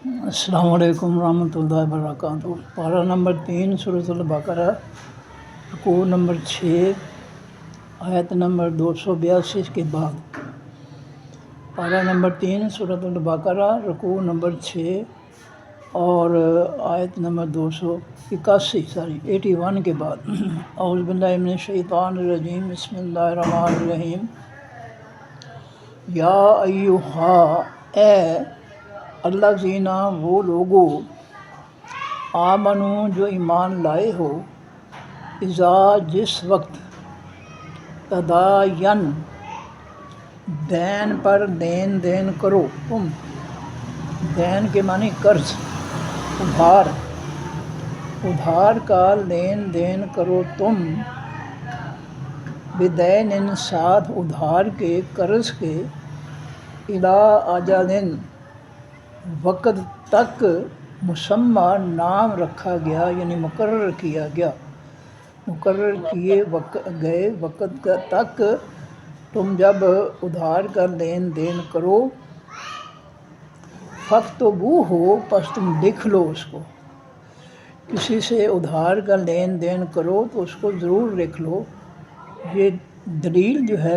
السلام علیکم ورحمۃ اللہ وبرکاتہ۔ پارہ نمبر 3 سورۃ البقرہ، رکوع نمبر 6، آیت نمبر 282 کے بعد۔ پارہ نمبر 3 سورۃ البقرہ، رکوع نمبر 6 اور آیت نمبر 81 کے بعد۔ اعوذ باللہ من الشیطان الرجیم، بسم اللہ الرحمن الرحیم۔ یا ایہا، اے اللہ زینہ، وہ لوگو، آمنو جو ایمان لائے ہو، اذا جس وقت، تداین دین پر لین دین کرو تم، دین کے معنی قرض، ادھار کا لین دین کرو تم، بدین ساتھ ادھار کے، قرض کے، الی اجل وقت تک، مسمی نام رکھا گیا یعنی مقرر کیا گیا، مقرر کیے گئے وقت تک تم جب ادھار کا لین دین کرو، فاکتبوہ ہو، پس تم لکھ لو اس کو۔ کسی سے ادھار کا لین دین کرو تو اس کو ضرور لکھ لو۔ یہ دلیل جو ہے،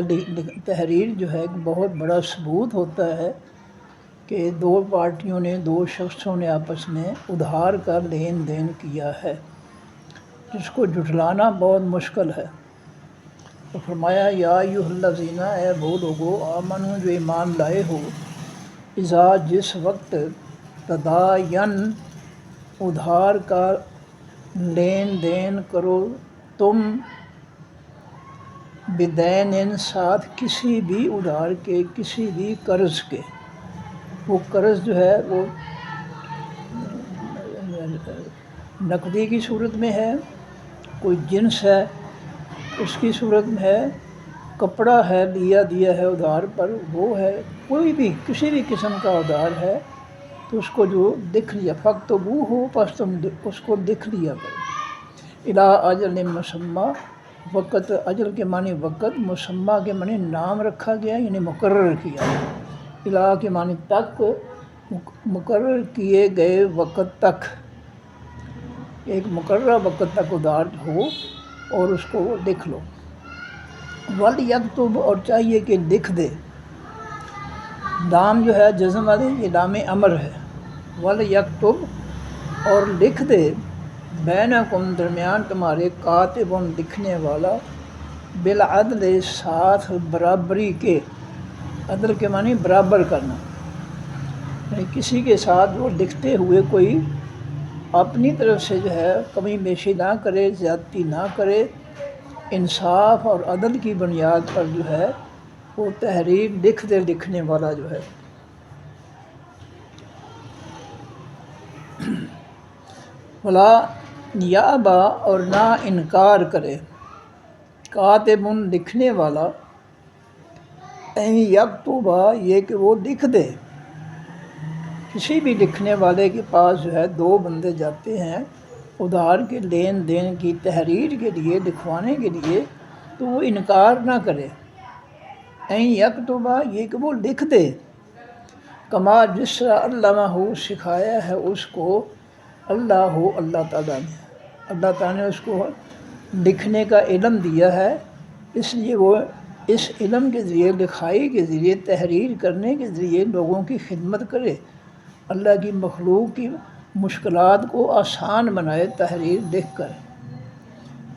تحریر جو ہے، بہت بڑا ثبوت ہوتا ہے کہ دو پارٹیوں نے، دو شخصوں نے آپس میں ادھار کا لین دین کیا ہے، جس کو جھٹلانا بہت مشکل ہے۔ تو فرمایا یا ایھا الذین، اے وہ لوگو، آمنو جو ایمان لائے ہو، اذا جس وقت، تداین ادھار کا لین دین کرو تم، بدین ساتھ کسی بھی ادھار کے، کسی بھی قرض کے۔ وہ قرض جو ہے وہ نقدی کی صورت میں ہے، کوئی جنس ہے اس کی صورت میں ہے، کپڑا ہے لیا دیا ہے ادھار پر وہ ہے، کوئی بھی کسی بھی قسم کا ادھار ہے تو اس کو جو لکھ لیا، فاکتبوہ ہو، پس تم اس کو لکھ لیا کرو، الی اجل مسمی، وقت، اجل کے معنی وقت، مسمی کے معنی نام رکھا گیا یعنی مقرر کیا، الی کے معنی تک، مقرر کیے گئے وقت تک، ایک مقررہ وقت تک ادھار ہو اور اس کو لکھ لو۔ وَلْیَکْتُبْ، اور چاہیے کہ لکھ دے، لام جو ہے جزم والی، یہ لام امر ہے، وَلْیَکْتُبْ، اور لکھ دے، بینکم درمیان تمہارے، کاتب لکھنے والا، بالعدل ساتھ برابری کے، عدل کے معنی برابر کرنا، یعنی کسی کے ساتھ وہ لکھتے ہوئے کوئی اپنی طرف سے جو ہے کمی بیشی نہ کرے، زیادتی نہ کرے، انصاف اور عدل کی بنیاد پر جو ہے وہ تحریر لکھ دے، لکھنے والا جو ہے۔ ولا یابا، اور نہ انکار کرے، کاتب لکھنے والا، ان یکتبا، یہ کہ وہ لکھ دے۔ کسی بھی لکھنے والے کے پاس جو ہے دو بندے جاتے ہیں ادھار کے لین دین کی تحریر کے لیے، لکھوانے کے لیے، تو وہ انکار نہ کرے، ان یکتبا، یہ کہ وہ لکھ دے، کما جس طرح علمہ، سکھایا ہے اس کو، اللہ تعالیٰ نے، اللہ تعالیٰ نے اس کو لکھنے کا علم دیا ہے، اس لیے وہ اس علم کے ذریعے، لکھائی کے ذریعے، تحریر کرنے کے ذریعے لوگوں کی خدمت کرے، اللہ کی مخلوق کی مشکلات کو آسان بنائے تحریر لکھ کر۔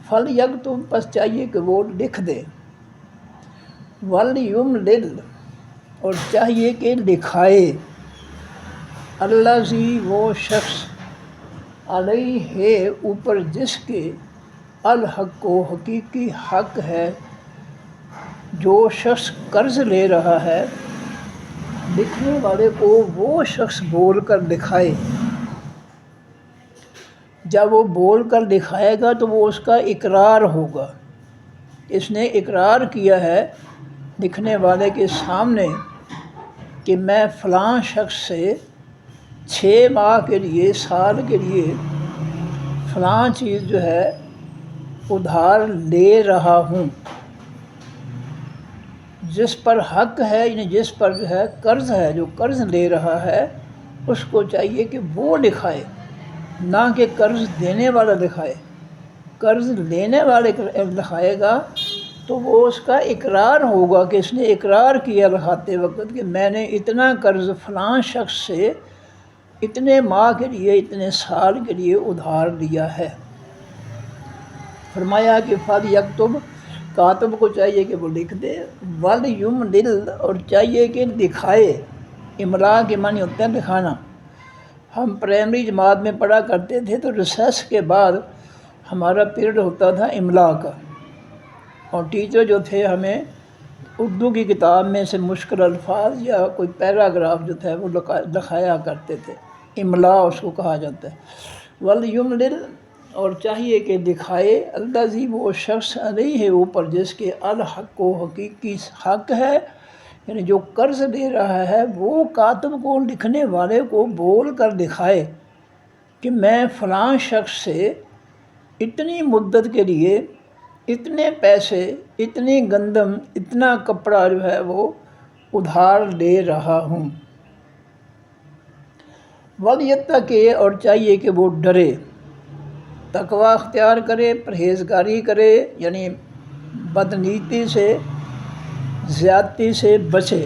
فَلْیَکْتُبْ، پس چاہیے کہ وہ لکھ دے، وَلْیُمْلِلْ، اور چاہیے کہ لکھائے، الذی، وہ شخص، علیہ، اوپر جس کے، الحق، و حقیقی حق ہے، جو شخص قرض لے رہا ہے، لکھنے والے کو وہ شخص بول کر لکھائے۔ جب وہ بول کر لکھائے گا تو وہ اس کا اقرار ہوگا، اس نے اقرار کیا ہے لکھنے والے کے سامنے کہ میں فلاں شخص سے 6 ماہ کے لیے، سال کے لیے فلاں چیز جو ہے ادھار لے رہا ہوں، جس پر حق ہے، یعنی جس پر جو ہے قرض ہے، جو قرض لے رہا ہے اس کو چاہیے کہ وہ لکھائے، نہ کہ قرض دینے والا لکھائے۔ قرض لینے والے لکھائے گا تو وہ اس کا اقرار ہوگا کہ اس نے اقرار کیا لکھاتے وقت کہ میں نے اتنا قرض فلاں شخص سے اتنے ماہ کے لیے، اتنے سال کے لیے ادھار لیا ہے۔ فرمایا کہ فل یکتب، کاتب کو چاہیے کہ وہ لکھ دے، ول یملل، اور چاہیے کہ دکھائے۔ املا کے معنی ہوتا ہے دکھانا۔ ہم پرائمری جماعت میں پڑھا کرتے تھے تو ریسیس کے بعد ہمارا پیریڈ ہوتا تھا املا کا، اور ٹیچر جو تھے ہمیں اردو کی کتاب میں سے مشکل الفاظ یا کوئی پیراگراف جو تھا وہ لکھایا کرتے تھے، املا اس کو کہا جاتا ہے۔ وَلْيُمْلِلْ، اور چاہیے کہ دکھائے، الذی، وہ شخص، علیہ، اوپر جس کے الحق و حقیقی حق ہے، یعنی جو قرض دے رہا ہے وہ کاتب کو، لکھنے والے کو بول کر دکھائے کہ میں فلاں شخص سے اتنی مدت کے لیے اتنے پیسے، اتنی گندم، اتنا کپڑا جو ہے وہ ادھار لے رہا ہوں۔ وَلْيَتَّقِ، اور چاہیے کہ وہ ڈرے، تقوی اختیار کرے، پرہیزگاری کرے، یعنی بدنیتی سے، زیادتی سے بچے۔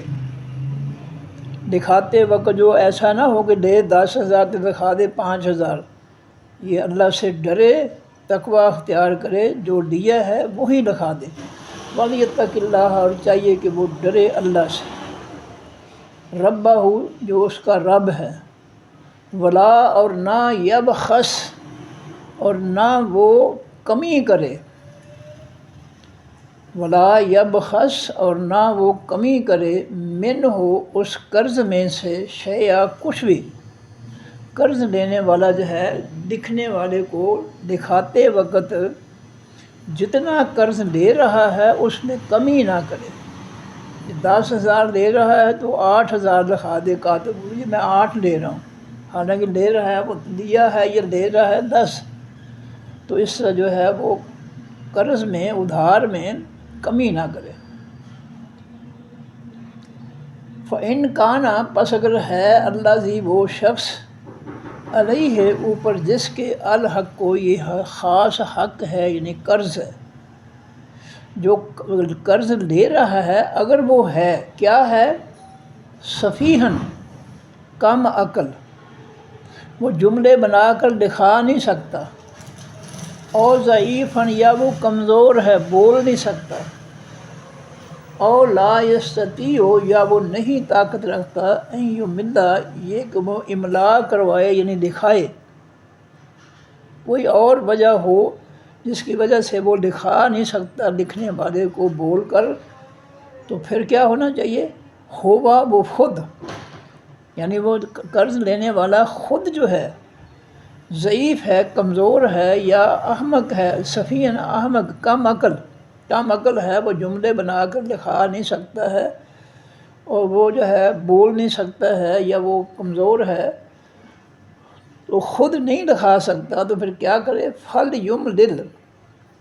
دکھاتے وقت جو ایسا نہ ہو کہ دے 10,000 تو دکھا دے 5,000، یہ اللہ سے ڈرے، تقوی اختیار کرے، جو دیا ہے وہی دکھا دے۔ وَلْيَتَّقِ اللَّهَ، اور چاہیے کہ وہ ڈرے اللہ سے، ربہ، جو اس کا رب ہے، ولا، اور نہ، یبخس، اور نہ وہ کمی کرے، ولا یبخس، اور نہ وہ کمی کرے، منہ، اس قرض میں سے، شیئا، کچھ بھی۔ قرض لینے والا جو ہے لکھنے والے کو دکھاتے وقت جتنا قرض لے رہا ہے اس میں کمی نہ کرے۔ 10,000 لے رہا ہے تو 8,000 لکھا دے کاتب، یہ میں 8 لے رہا ہوں، حالانکہ لے رہا ہے وہ لیا ہے، یہ لے رہا ہے 10، تو اس سے جو ہے وہ قرض میں، ادھار میں کمی نہ کرے۔ فَإِنْ كَانَ، پس اگر ہے، الذی، وہ شخص، علیہ، اوپر جس کے الحق کو، یہ خاص حق ہے، یعنی قرض ہے، جو قرض لے رہا ہے، اگر وہ ہے، کیا ہے، سفیہن، کم عقل، وہ جملے بنا کر دکھا نہیں سکتا، اور ضعیفاً، یا وہ کمزور ہے، بول نہیں سکتا، اور لا یستطیع، یا وہ نہیں طاقت رکھتا، ان یمل، یہ کہ وہ املا کروائے، یعنی دکھائے، کوئی اور وجہ ہو جس کی وجہ سے وہ دکھا نہیں سکتا لکھنے والے کو بول کر، تو پھر کیا ہونا چاہیے، ہوا، وہ خود، یعنی وہ قرض لینے والا خود جو ہے ضعیف ہے، کمزور ہے، یا احمق ہے، سفیہن، احمق، کم عقل ہے، وہ جملے بنا کر دکھا نہیں سکتا ہے، اور وہ جو ہے بول نہیں سکتا ہے، یا وہ کمزور ہے تو خود نہیں دکھا سکتا، تو پھر کیا کرے، فَلْيُمْلِلْ،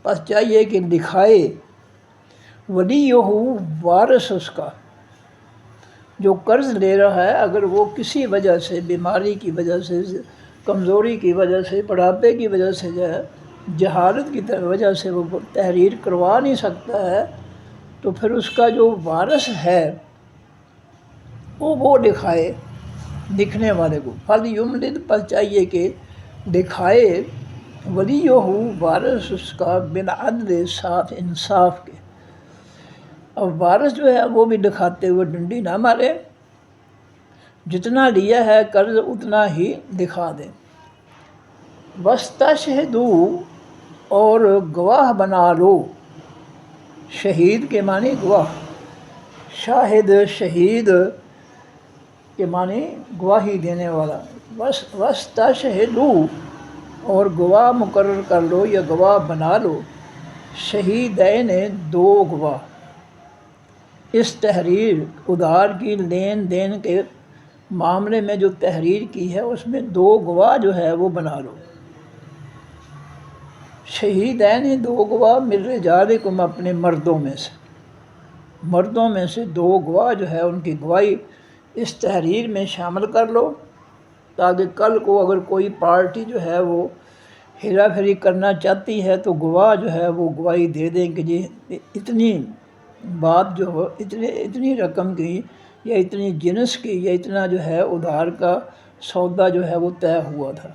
پس چاہیے کہ دکھائے، ولیہ، وارث اس کا، جو قرض لے رہا ہے، اگر وہ کسی وجہ سے، بیماری کی وجہ سے، کمزوری کی وجہ سے، بڑھاپے کی وجہ سے، جو ہے جہالت کی وجہ سے وہ تحریر کروا نہیں سکتا ہے، تو پھر اس کا جو وارث ہے وہ دکھائے لکھنے والے کو۔ فَلْيُمْلِلْ، پس چاہیے کہ دکھائے، ولیہ، وارث اس کا، بالعدل، ساتھ انصاف کے۔ اب وارث جو ہے وہ بھی دکھاتے ہوئے ڈنڈی نہ مارے، جتنا لیا ہے قرض اتنا ہی دکھا دے۔ وَاسْتَشْهِدُوا، اور گواہ بنا لو، شہید کے معنی گواہ، شاہد، شہید کے معنی گواہی دینے والا۔ وَاسْتَشْهِدُوا، اور گواہ مقرر کر لو یا گواہ بنا لو، شہیدین، 2 گواہ، اس تحریر، ادھار کی، لین دین کے معاملے میں جو تحریر کی ہے اس میں 2 گواہ جو ہے وہ بنا لو۔ شہیدین، 2 گواہ، من رجالکم، اپنے مردوں میں سے 2 گواہ جو ہے ان کی گواہی اس تحریر میں شامل کر لو۔ تاکہ کل کو اگر کوئی پارٹی جو ہے وہ ہیرا پھیری کرنا چاہتی ہے تو گواہ جو ہے وہ گواہی دے دیں کہ جی اتنی بات جو ہو اتنی رقم کی یا اتنی جنس کی یا اتنا جو ہے ادھار کا سودا جو ہے وہ طے ہوا تھا۔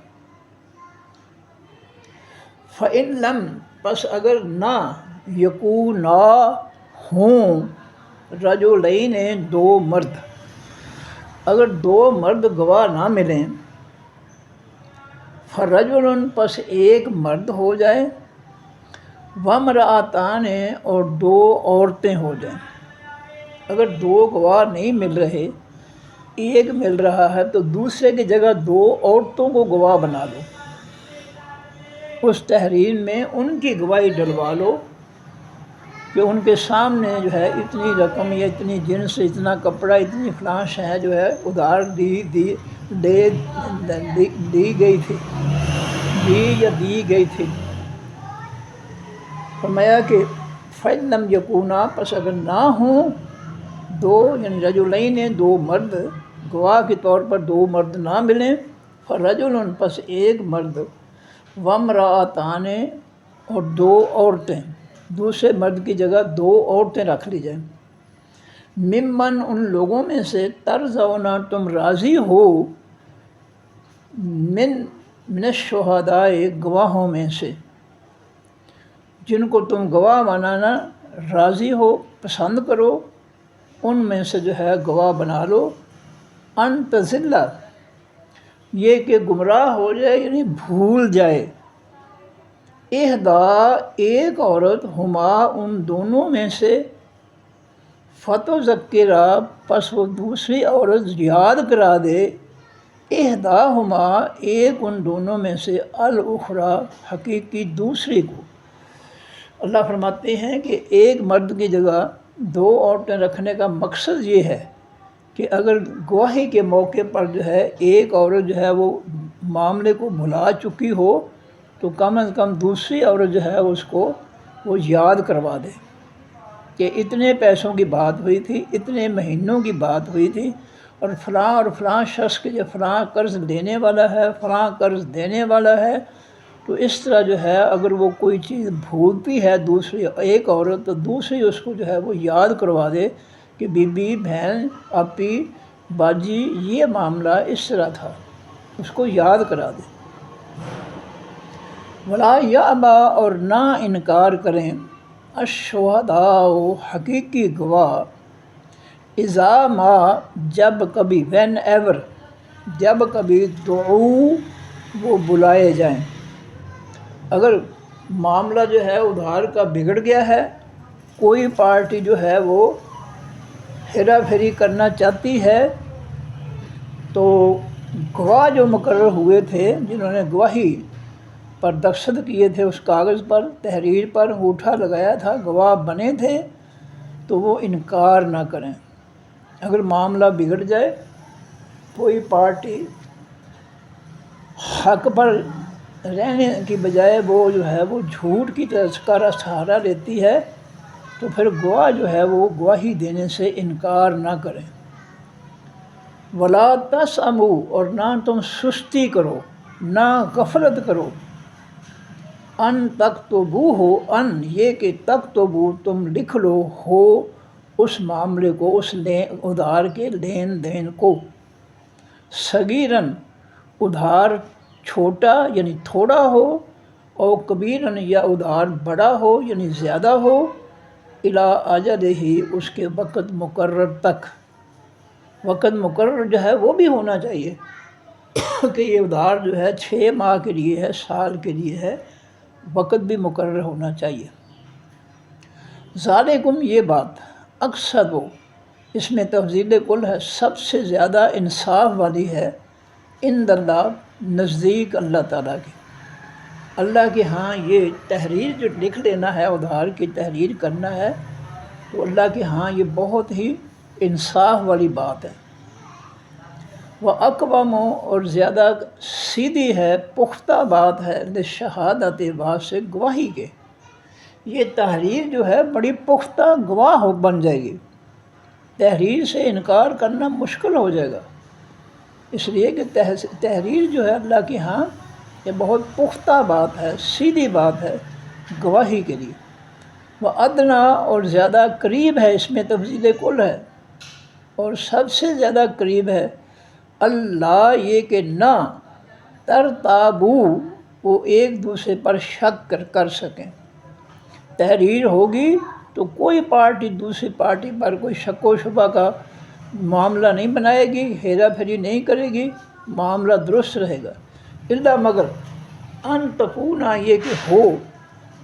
فَإِن لَم پس اگر نہ یکونا ہوں رجلین دو مرد، اگر دو مرد گواہ نہ ملیں، فرجل پس ایک مرد ہو جائے، وامرأتان اور دو عورتیں ہو جائیں۔ اگر دو گواہ نہیں مل رہے، ایک مل رہا ہے تو دوسرے کی جگہ دو عورتوں کو گواہ بنا لو، اس تحریر میں ان کی گواہی ڈلوا لو کہ ان کے سامنے جو ہے اتنی رقم یا اتنی جنس، اتنا کپڑا، اتنی فلاں شے جو ہے ادھار دی گئی تھی۔ فرمایا کہ فَإِن لَمْ يَكُونَا پس اگر نہ ہوں دو یعنی رجلین دو مرد، گواہ کے طور پر دو مرد نہ ملیں، فرجل پس ایک مرد، وامرأتان اور دو عورتیں، دوسرے مرد کی جگہ دو عورتیں رکھ لی جائیں، ممن ان لوگوں میں سے ترضون تم راضی ہو، من الشہداء گواہوں میں سے، جن کو تم گواہ بنانا راضی ہو، پسند کرو، ان میں سے جو ہے گواہ بنا لو، ان تضل یہ کہ گمراہ ہو جائے یعنی بھول جائے، احدا ایک عورت، ہما ان دونوں میں سے، فتذکرا پس وہ دوسری عورت یاد کرا دے، احداہما ایک ان دونوں میں سے، الاخری حقیقی دوسری کو۔ اللہ فرماتے ہیں کہ ایک مرد کی جگہ دو عورتیں رکھنے کا مقصد یہ ہے کہ اگر گواہی کے موقع پر جو ہے ایک عورت جو ہے وہ معاملے کو بھلا چکی ہو تو کم از کم دوسری عورت جو ہے اس کو وہ یاد کروا دے کہ اتنے پیسوں کی بات ہوئی تھی، اتنے مہینوں کی بات ہوئی تھی، اور فلاں شخص کے جو فلاں قرض لینے والا ہے، فلاں قرض دینے والا ہے، تو اس طرح جو ہے اگر وہ کوئی چیز بھولتی ہے دوسری ایک عورت تو دوسری اس کو جو ہے وہ یاد کروا دے کہ بی بی، بہن، آپی، باجی یہ معاملہ اس طرح تھا، اس کو یاد کرا دے۔ ولا یابا اور نہ انکار کریں، الشہداء حقیقی گواہ، اذا ما جب کبھی، وین ایور جب کبھی، دعو وہ بلائے جائیں۔ اگر معاملہ جو ہے ادھار کا بگڑ گیا ہے، کوئی پارٹی جو ہے وہ ہیرا پھیری کرنا چاہتی ہے، تو گواہ جو مقرر ہوئے تھے، جنہوں نے گواہی پر دستخط کیے تھے، اس کاغذ پر، تحریر پر انگوٹھا لگایا تھا، گواہ بنے تھے، تو وہ انکار نہ کریں۔ اگر معاملہ بگڑ جائے، کوئی پارٹی حق پر رہنے کی بجائے وہ جو ہے وہ جھوٹ کی کا سہارا لیتی ہے، تو پھر گواہ جو ہے وہ گواہی دینے سے انکار نہ کریں۔ ولا تسأموا اور نہ تم سستی کرو، نہ غفلت کرو، ان تکتبوہ ان یہ کہ تکتبو تم لکھ لو، ہو اس معاملے کو، اس ادھار کے لین دین کو، صغیراً ادھار چھوٹا یعنی تھوڑا ہو، اور کبیراً یا ادھار بڑا ہو یعنی زیادہ ہو، الی اجلہ اس کے وقت مقرر تک۔ وقت مقرر جو ہے وہ بھی ہونا چاہیے کہ یہ ادھار جو ہے 6 ماہ کے لیے ہے، سال کے لیے ہے، وقت بھی مقرر ہونا چاہیے۔ ذالکم یہ بات، اقصد اس میں تفضیل کل ہے، سب سے زیادہ انصاف والی ہے، عند اللہ نزدیک اللہ تعالیٰ کے، اللہ کے ہاں یہ تحریر جو لکھ لینا ہے، ادھار کی تحریر کرنا ہے، تو اللہ کے ہاں یہ بہت ہی انصاف والی بات ہے۔ وَأَقْوَمُ اور زیادہ سیدھی ہے، پختہ بات ہے، لِلشہادۃ بات سے گواہی کے، یہ تحریر جو ہے بڑی پختہ گواہ بن جائے گی، تحریر سے انکار کرنا مشکل ہو جائے گا۔ اس لیے کہ تحریر جو ہے اللہ کے ہاں یہ بہت پختہ بات ہے، سیدھی بات ہے گواہی کے لیے۔ وہ ادنا اور زیادہ قریب ہے، اس میں تفضیل کل ہے، اور سب سے زیادہ قریب ہے اللہ یہ کہ نہ ترتابو وہ ایک دوسرے پر شک کر سکیں۔ تحریر ہوگی تو کوئی پارٹی دوسری پارٹی پر کوئی شک و شبہ کا معاملہ نہیں بنائے گی، ہیرا پھیری نہیں کرے گی، معاملہ درست رہے گا۔ الا مگر ان تکونا یہ کہ ہو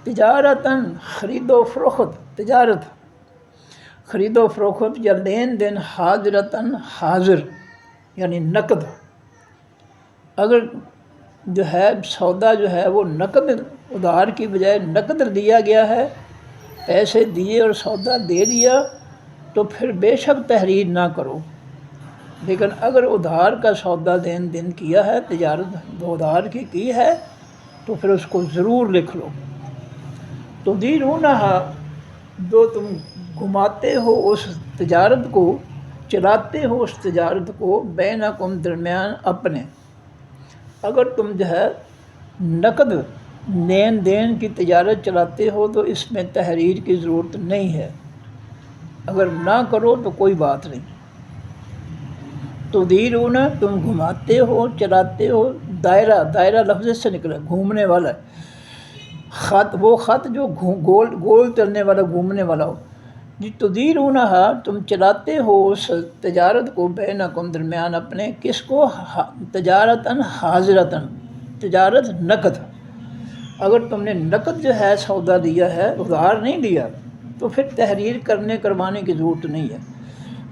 تجارتاً خرید و فروخت، تجارت خرید و فروخت یا لین دین، حاضرتاً حاضر یعنی نقد، اگر جو ہے سودا جو ہے وہ نقد ادھار کی بجائے نقد دیا گیا ہے، پیسے دیے اور سودا دے دیا، تو پھر بے شک تحریر نہ کرو۔ لیکن اگر ادھار کا سودا دین دن کیا ہے، تجارت ادھار کی ہے، تو پھر اس کو ضرور لکھ لو۔ تو تدیرونہا جو تم گھماتے ہو اس تجارت کو، چلاتے ہو اس تجارت کو، بینکم درمیان اپنے۔ اگر تم جو ہے نقد لین دین کی تجارت چلاتے ہو تو اس میں تحریر کی ضرورت نہیں ہے، اگر نہ کرو تو کوئی بات نہیں۔ تدیرون تم گھماتے ہو، چلاتے ہو، دائرہ، دائرہ لفظ سے نکلا گھومنے والا، خط وہ خط جو گول چلنے والا، گھومنے والا ہو۔ جی تدیرونہا تم چلاتے ہو اس تجارت کو، بینکم درمیان اپنے، کس کو؟ تجارتاً حاضرتاً، تجارت نقد۔ اگر تم نے نقد جو ہے سودا دیا ہے، ادھار نہیں دیا، تو پھر تحریر کروانے کی ضرورت نہیں ہے۔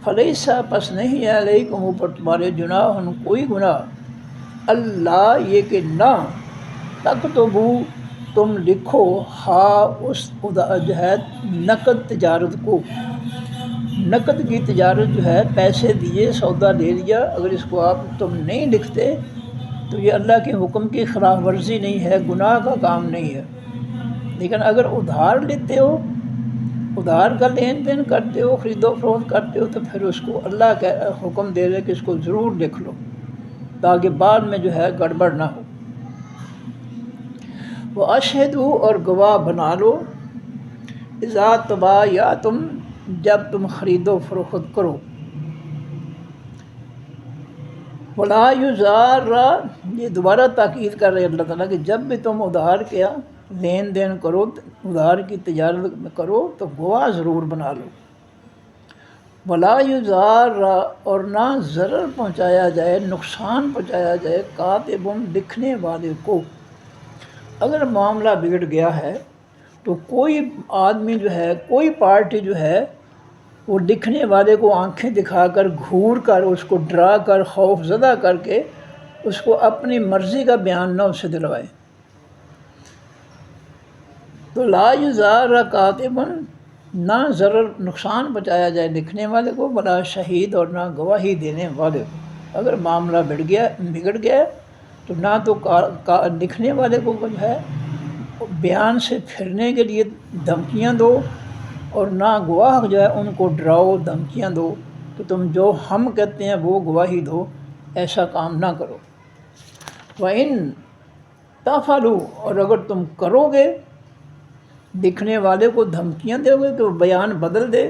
فلیسا پس نہیں ہے علیکم اوپر تمہارے جناح کوئی گناہ، اللہ یہ کہ نہ تکتبو تم لکھو اس جو ہے نقد تجارت کو، نقد کی تجارت جو ہے پیسے دیے سودا دے دیا، اگر اس کو تم نہیں لکھتے تو یہ اللہ کے حکم کی خلاف ورزی نہیں ہے، گناہ کا کام نہیں ہے۔ لیکن اگر ادھار لیتے ہو، ادھار کا لین دین کرتے ہو، خرید و فروخت کرتے ہو، تو پھر اس کو اللہ کا حکم دے رہے کہ اس کو ضرور لکھ لو تاکہ بعد میں جو ہے گڑبڑ نہ ہو۔ وَأَشْهِدُوا اور گواہ بنا لو، اذا تبایعتم جب تم خرید و فروخت کرو، وَلَا يُزَارَ یہ دوبارہ تاکید کر رہے اللہ تعالیٰ کہ جب بھی تم ادھار کیا لین دین کرو، ادھار کی تجارت کرو تو گواہ ضرور بنا لو۔ وَلَا يُزَارَ اور نہ ضرر پہنچایا جائے، نقصان پہنچایا جائے، کاتب لکھنے والے کو۔ اگر معاملہ بگڑ گیا ہے تو کوئی آدمی جو ہے، کوئی پارٹی جو ہے، وہ لکھنے والے کو آنکھیں دکھا کر، گھور کر، اس کو ڈرا کر، خوف زدہ کر کے اس کو اپنی مرضی کا بیان نہ اسے دلوائے۔ تو لا یضار کاتب نہ ضرر نقصان پہنچایا جائے لکھنے والے کو، ولا شہید اور نہ گواہی دینے والے کو۔ اگر معاملہ بگڑ گیا تو نہ تو لکھنے والے کو جو ہے بیان سے پھرنے کے لیے دھمکیاں دو، اور نہ گواہ جو ہے ان کو ڈراؤ، دھمکیاں دو کہ تم جو ہم کہتے ہیں وہ گواہی دو، ایسا کام نہ کرو۔ وَإِن تَفْعَلُوا اور اگر تم کرو گے، لکھنے والے کو دھمکیاں دو گے کہ وہ بیان بدل دے،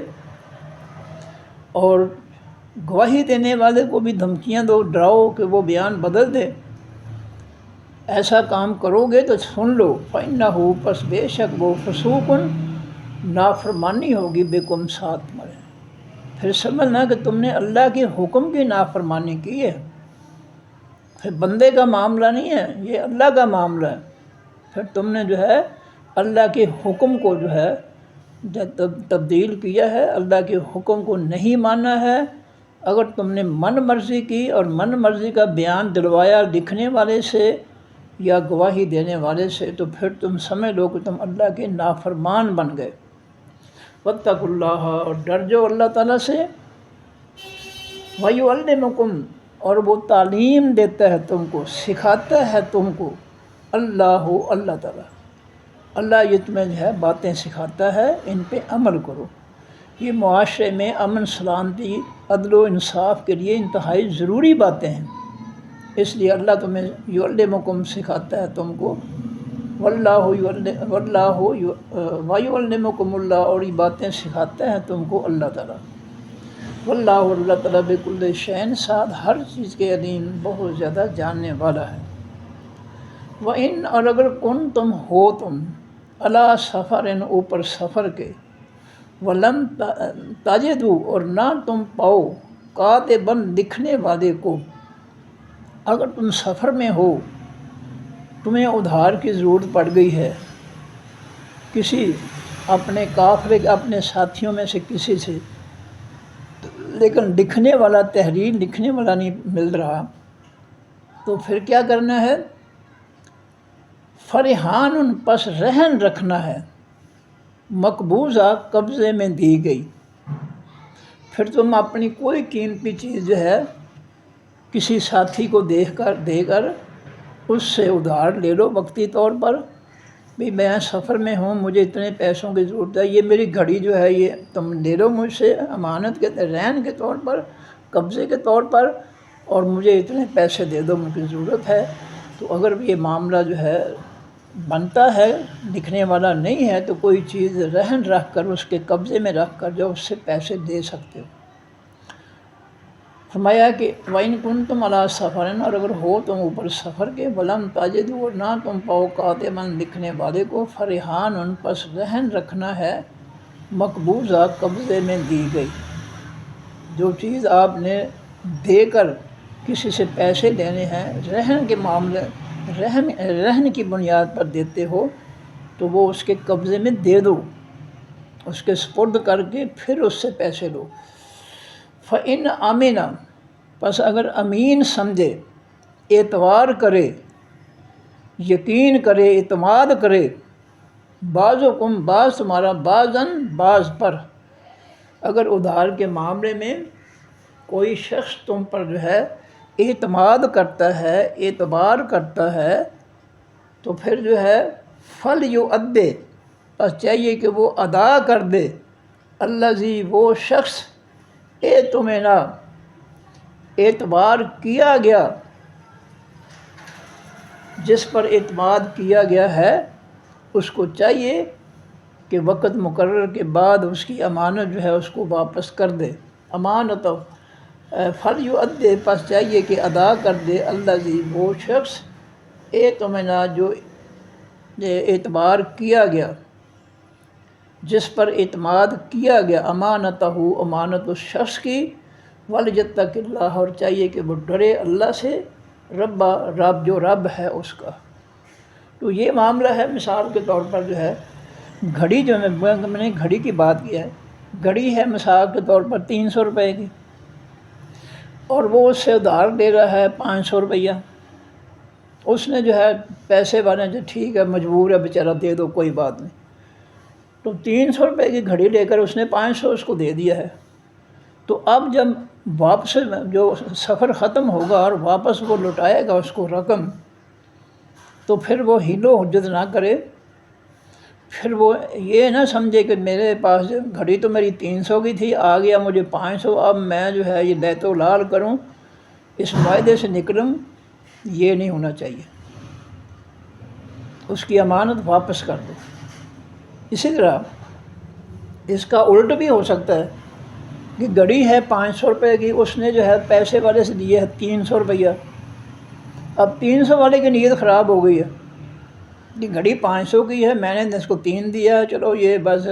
اور گواہی دینے والے کو بھی دھمکیاں دو، ڈراؤ کہ وہ بیان بدل دے، ایسا کام کرو گے تو سن لو، فَإِنَّهُ پس بے شک وہ فسوقٌ نافرمانی ہوگی، بکم ساتھ تمہارے۔ پھر سمجھنا کہ تم نے اللہ کے حکم کی نافرمانی کی ہے، پھر بندے کا معاملہ نہیں ہے، یہ اللہ کا معاملہ ہے۔ پھر تم نے جو ہے اللہ کے حکم کو جو ہے تبدیل کیا ہے، اللہ کے حکم کو نہیں مانا ہے۔ اگر تم نے من مرضی کی اور من مرضی کا بیان دلوایا لکھنے والے سے یا گواہی دینے والے سے، تو پھر تم سمجھ لو کہ تم اللہ کے نافرمان بن گئے۔ واتقوا اللہ اور ڈر جاؤ اللہ تعالیٰ سے، وَيُعَلِّمُكُمْ اور وہ تعلیم دیتا ہے تم کو، سکھاتا ہے تم کو، اللہ تعالیٰ، اللہ یہ تمہیں جو ہے باتیں سکھاتا ہے، ان پہ عمل کرو۔ یہ معاشرے میں امن سلامتی، عدل و انصاف کے لیے انتہائی ضروری باتیں ہیں۔ اس لیے اللہ تمہیں یعلمکم سکھاتا ہے تم کو، واللہ ویعلمکم اللہ، اور یہ باتیں سکھاتا ہے تم کو اللہ تعالیٰ، واللہ اللہ تعالیٰ بکل شیء، ساتھ ہر چیز کے علیم، بہت زیادہ جاننے والا ہے۔ وَإِنْ، اور اگر کن تم ہو تم، علی سفرٍ، اوپر سفر کے، وَلَمْ تَجِدُوا، اور نہ تم پاؤ، کاتبًا، لکھنے والے کو، اگر تم سفر میں ہو، تمہیں ادھار کی ضرورت پڑ گئی ہے کسی اپنے قافلے، اپنے ساتھیوں میں سے کسی سے، لیکن لکھنے والا، تحریر لکھنے والا نہیں مل رہا، تو پھر کیا کرنا ہے؟ فرحان، پس رہن رکھنا ہے، مقبوضہ، قبضے میں دی گئی۔ پھر تم اپنی کوئی قیمتی چیز جو ہے کسی ساتھی کو دے کر اس سے ادھار لے لو وقتی طور پر، بھی میں سفر میں ہوں، مجھے اتنے پیسوں کی ضرورت ہے، یہ میری گھڑی جو ہے یہ تم لے لو مجھ سے امانت کے، رہن کے طور پر، قبضے کے طور پر، اور مجھے اتنے پیسے دے دو، مجھے ضرورت ہے۔ تو اگر یہ معاملہ جو ہے بنتا ہے، لکھنے والا نہیں ہے، تو کوئی چیز رہن رکھ کر، اس کے قبضے میں رکھ کر جو اس سے پیسے دے سکتے ہو۔ فرمایا کہ وَإِن كُنتُمْ عَلَىٰ سَفَرٍ، اور اگر ہو تم اوپر سفر کے، وَلَمْ تَجِدُوا، اور نہ تم پاؤ، کاتبًا، لکھنے والے کو، فرحان، پس رہن رکھنا ہے، مقبوضہ، قبضے میں دی گئی۔ جو چیز آپ نے دے کر کسی سے پیسے لینے ہیں، رہن کے معاملے، رہن کی بنیاد پر دیتے ہو، تو وہ اس کے قبضے میں دے دو، اس کے سپرد کر کے پھر اس سے پیسے لو۔ فَإِنْ آمِنَ، پس اگر امین سمجھے، اعتبار کرے، یقین کرے، اعتماد کرے، بعضکم، بعض تمہارا، بعضاً، بعض پر، اگر ادھار کے معاملے میں کوئی شخص تم پر جو ہے اعتماد کرتا ہے، اعتبار کرتا ہے، تو پھر جو ہے فَلْيُؤَدِّ، بس چاہیے کہ وہ ادا کر دے، الذی، وہ شخص، اؤتمن، اعتبار کیا گیا، جس پر اعتماد کیا گیا ہے، اس کو چاہیے کہ وقت مقرر کے بعد اس کی امانت جو ہے اس کو واپس کر دے۔ امانت، فَلْيُؤَدِّ، پس چاہیے کہ ادا کر دے، الذی، وہ شخص، اؤتمن، جو اعتبار کیا گیا، جس پر اعتماد کیا گیا، امانتہ، امانت اس شخص کی، وَلْيَتَّقِ اللَّهَ، اور چاہیے کہ وہ ڈرے اللہ سے، رب جو رب ہے اس کا۔ تو یہ معاملہ ہے، مثال کے طور پر جو ہے گھڑی، جو میں نے گھڑی کی بات کی ہے، گھڑی ہے مثال کے طور پر 300 روپے کی، اور وہ اس سے ادھار دے رہا ہے 500 روپیہ، اس نے جو ہے پیسے والے جو ٹھیک ہے مجبور ہے بیچارہ، دے دو کوئی بات نہیں، تو 300 روپے کی گھڑی لے کر اس نے 500 اس کو دے دیا ہے۔ تو اب جب واپس جو سفر ختم ہوگا اور واپس وہ لوٹائے گا اس کو رقم، تو پھر وہ حیل و حجت نہ کرے، پھر وہ یہ نہ سمجھے کہ میرے پاس گھڑی تو میری 300 کی تھی، آ گیا مجھے 500، اب میں جو ہے یہ لیت و لال کروں، اس معاہدے سے نکلوں، یہ نہیں ہونا چاہیے، اس کی امانت واپس کر دو۔ اسی طرح اس کا الٹ بھی ہو سکتا ہے کہ گھڑی ہے 500 روپے کی، اس نے جو ہے پیسے والے سے دیے ہے 300 روپیہ، اب 300 والے کی نیت خراب ہو گئی ہے کہ گھڑی 500 کی ہے، میں نے اس کو 3 دیا، چلو یہ بس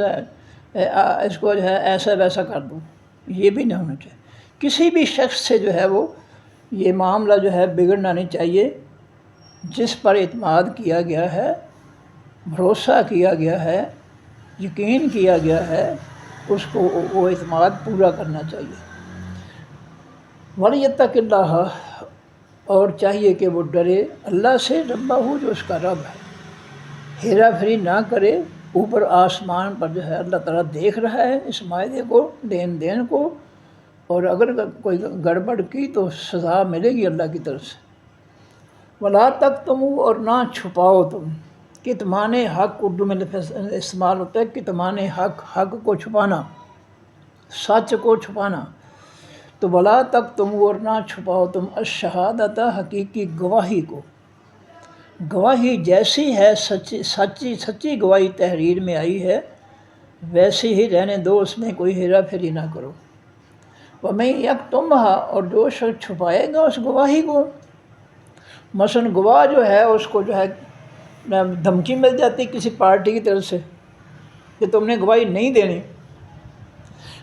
اس کو جو ہے ایسا ویسا کر دوں، یہ بھی نہیں ہونا چاہیے۔ کسی بھی شخص سے جو ہے وہ یہ معاملہ جو ہے بگڑنا نہیں چاہیے، جس پر اعتماد کیا گیا ہے، بھروسہ کیا گیا ہے، یقین کیا گیا ہے، اس کو وہ اعتماد پورا کرنا چاہیے۔ وَلْيَتَّقِ اللَّهَ، اور چاہیے کہ وہ ڈرے اللہ سے، ربہ، جو اس کا رب ہے، ہیرا پھیری نہ کرے، اوپر آسمان پر جو ہے اللہ تعالیٰ دیکھ رہا ہے اس معاہدے کو، لین دین کو، اور اگر کوئی گڑبڑ کی تو سزا ملے گی اللہ کی طرف سے۔ وَلَا تَكْتُمُوا، اور نہ چھپاؤ تم، کتمان حق اردو میں استعمال ہوتا ہے، کتمان حق، حق کو چھپانا، سچ کو چھپانا۔ تو بلا تک تم اور نہ چھپاؤ تم الشہادت حقیقی گواہی کو، گواہی جیسی ہے سچی گواہی تحریر میں آئی ہے ویسی ہی رہنے دو، اس میں کوئی ہیرا پھیری نہ کرو۔ وَمَن یکتمھا، اور جو شخص چھپائے گا اس گواہی کو، مثلا گواہ جو ہے اس کو جو ہے دھمکی مل جاتی کسی پارٹی کی طرف سے کہ تم نے گواہی نہیں دینی،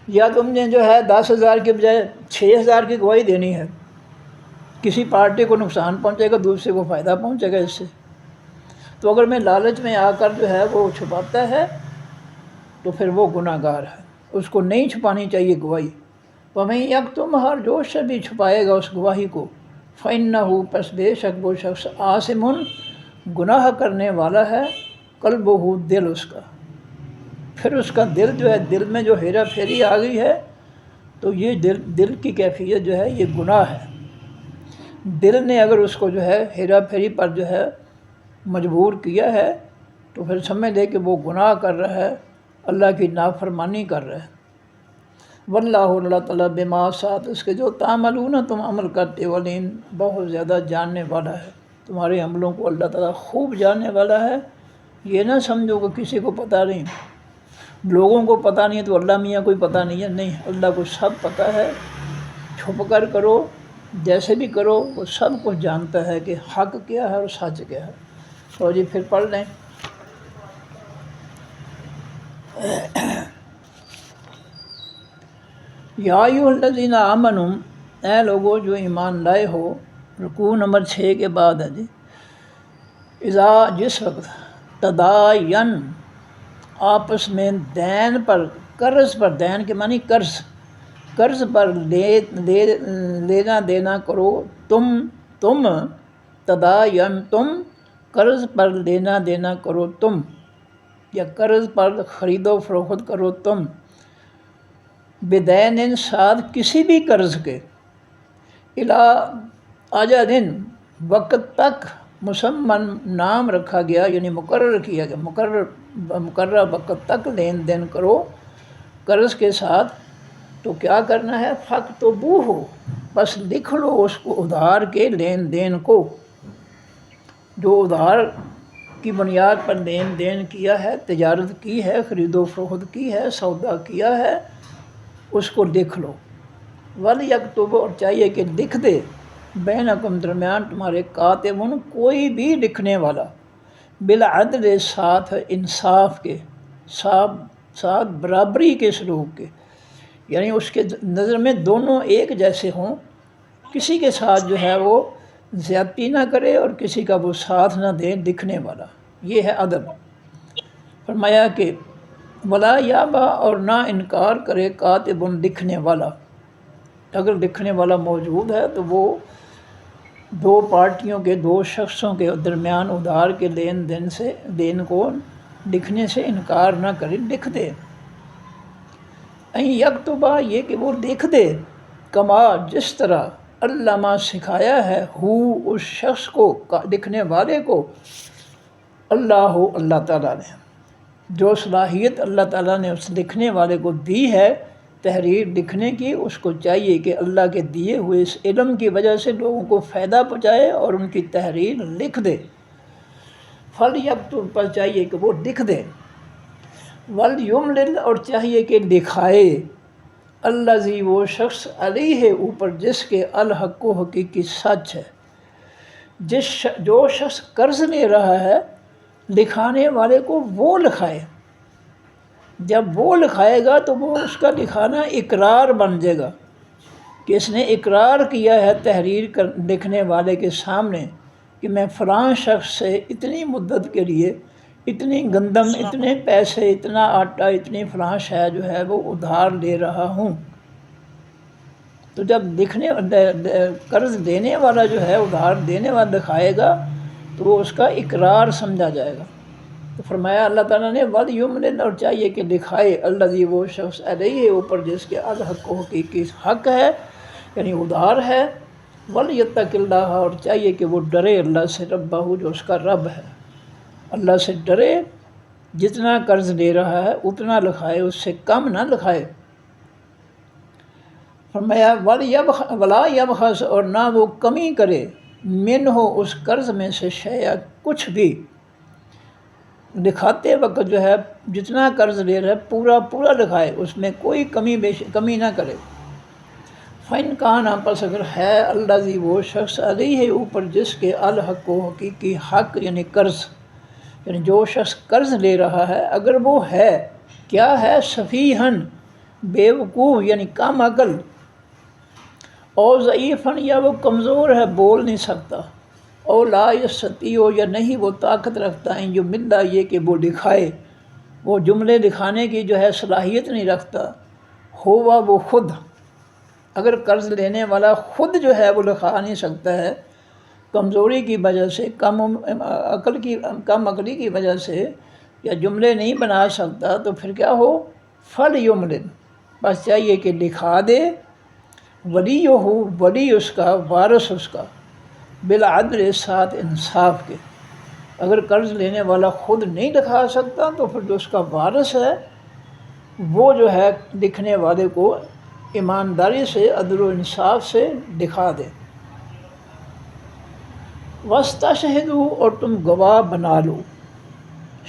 یا تم نے جو ہے 10,000 کے بجائے 6,000 کی گواہی دینی ہے، کسی پارٹی کو نقصان پہنچے گا، دوسرے کو فائدہ پہنچے گا اس سے، تو اگر میں لالچ میں آ کر جو ہے وہ چھپاتا ہے تو پھر وہ گناہ گار ہے، اس کو نہیں چھپانی چاہیے گواہی۔ وَمَن یکتمھا، جو شخص بھی چھپائے گا اس گواہی کو، فَإِنَّهُ، پس بے شک وہ شخص آثم، گناہ کرنے والا ہے، قلبہ، دل اس کا، پھر اس کا دل جو ہے، دل میں جو ہیرا پھیری آ گئی ہے تو یہ دل کی کیفیت جو ہے یہ گناہ ہے۔ دل نے اگر اس کو جو ہے ہیرا پھیری پر جو ہے مجبور کیا ہے تو پھر سمجھ لے کہ وہ گناہ کر رہا ہے، اللہ کی نافرمانی کر رہا ہے۔ واللہ، اللہ تعالیٰ، بما، ساتھ اس کے جو تعملون تم عمل کرتے ہو، علیم، بہت زیادہ جاننے والا ہے، تمہارے عملوں کو اللہ تعالیٰ خوب جاننے والا ہے۔ یہ نہ سمجھو کہ کسی کو پتہ نہیں، لوگوں کو پتہ نہیں ہے تو اللہ میاں کوئی پتہ نہیں ہے، نہیں، اللہ کو سب پتہ ہے، چھپ کر کرو جیسے بھی کرو وہ سب کچھ جانتا ہے کہ حق کیا ہے اور سچ کیا ہے۔ تو جی پھر پڑھ لیں۔ یا ایھا الذین آمنوا، اے لوگو جو ایمان لائے ہو، رکوع نمبر 6 کے بعد ہے جی، اذا، جس وقت، تداین، آپس میں دین پر، قرض پر، دین کے معنی قرض پر لینا دینا کرو، تم تداین، تم قرض پر لینا دینا کرو تم، یا قرض پر خرید و فروخت کرو تم، بدین، ساتھ کسی بھی قرض کے، الی اجل، وقت تک، مسمن، نام رکھا گیا یعنی مقرر کیا گیا، مقرر وقت تک لین دین کرو قرض کے ساتھ۔ تو کیا کرنا ہے، فاکتبوہ، بس لکھ لو اس کو، ادھار کے لین دین کو، جو ادھار کی بنیاد پر لین دین کیا ہے، تجارت کی ہے، خرید و فروخت کی ہے، سودا کیا ہے، اس کو لکھ لو۔ وَلْیَکْتُبْ، اور چاہیے کہ لکھ دے، بینکم، درمیان تمہارے، کاتب، کوئی بھی لکھنے والا، بالعدل، ساتھ انصاف کے، ساتھ برابری کے سلوک کے، یعنی اس کے نظر میں دونوں ایک جیسے ہوں، کسی کے ساتھ جو ہے وہ زیادتی نہ کرے اور کسی کا وہ ساتھ نہ دے، لکھنے والا، یہ ہے عدل۔ فرمایا کہ ولا یابا، اور نہ انکار کرے، کاتب، لکھنے والا، اگر لکھنے والا موجود ہے تو وہ دو پارٹیوں کے، دو شخصوں کے درمیان ادھار کے دین کو لکھنے سے انکار نہ کرے، لکھ دے۔ این یکتبا، یہ کہ وہ لکھ دے، کما، جس طرح، علامہ، سکھایا ہے، اس شخص کو، لکھنے والے کو، اللہ تعالیٰ نے، جو صلاحیت اللہ تعالیٰ نے اس لکھنے والے کو دی ہے تحریر لکھنے کی، اس کو چاہیے کہ اللہ کے دیے ہوئے اس علم کی وجہ سے لوگوں کو فائدہ پہنچائے اور ان کی تحریر لکھ دے۔ فَلْیَکْتُب، پر چاہیے کہ وہ لکھ دے، وَلْیُمْلِلْ، اور چاہیے کہ لکھائے، الذی، وہ شخص، علیہ، اوپر جس کے، الحق، حقیقی سچ ہے، جو شخص قرض لے رہا ہے، لکھانے والے کو وہ لکھائے، جب وہ لکھائے گا تو وہ اس کا لکھانا اقرار بن جائے گا کہ اس نے اقرار کیا ہے تحریر لکھنے والے کے سامنے کہ میں فلاں شخص سے اتنی مدت کے لیے اتنی گندم، اتنے پیسے، اتنا آٹا، اتنی فلاں شے جو ہے وہ ادھار لے رہا ہوں۔ تو جب قرض دینے والا جو ہے، ادھار دینے والا دکھائے گا تو وہ اس کا اقرار سمجھا جائے گا۔ تو فرمایا اللہ تعالیٰ نے وَلْیُمْلِلْ، اور چاہیے کہ لکھائے، الذی، وہ شخص، علیہ، اوپر جس کے، الحق، حقیقی حق ہے یعنی ادھار ہے، وَلْیَتَّقِ اللَّهَ، اور چاہیے کہ وہ ڈرے اللہ سے، ربہ، جو اس کا رب ہے، اللہ سے ڈرے، جتنا قرض لے رہا ہے اتنا لکھائے، اس سے کم نہ لکھائے۔ فرمایا ولا یبخس، اور نہ وہ کمی کرے، من ہو اس قرض میں سے شیئا کچھ بھی، دکھاتے وقت جو ہے جتنا قرض لے رہا ہے پورا پورا دکھائے، اس میں کوئی کمی نہ کرے۔ فَإِنْ كَانَ، پس اگر ہے الذی وہ شخص، علیہ اوپر جس کے الحق و حقیقی حق یعنی قرض، یعنی جو شخص قرض لے رہا ہے اگر وہ ہے کیا ہے، سفیہن بے وقوف یعنی کم عقل، اور ضعیفن یا وہ کمزور ہے بول نہیں سکتا، اور لا یستطیع یا نہیں وہ طاقت رکھتا ہے، جو مدہ یہ کہ وہ دکھائے، وہ جملے دکھانے کی جو ہے صلاحیت نہیں رکھتا، ہوا وہ خود، اگر قرض لینے والا خود جو ہے وہ دکھا نہیں سکتا ہے کمزوری کی وجہ سے، کم عقلی کی وجہ سے، یا جملے نہیں بنا سکتا، تو پھر کیا ہو، فَلْيُمْلِلْ، بس چاہیے کہ لکھا دے، ولی ہو ولی اس کا، وارث اس کا، بالعدل ساتھ انصاف کے۔ اگر قرض لینے والا خود نہیں دکھا سکتا تو پھر جو اس کا وارث ہے وہ جو ہے لکھنے والے کو ایمانداری سے، عدل و انصاف سے دکھا دے۔ وَاسْتَشْهِدُوا، اور تم گواہ بنا لو،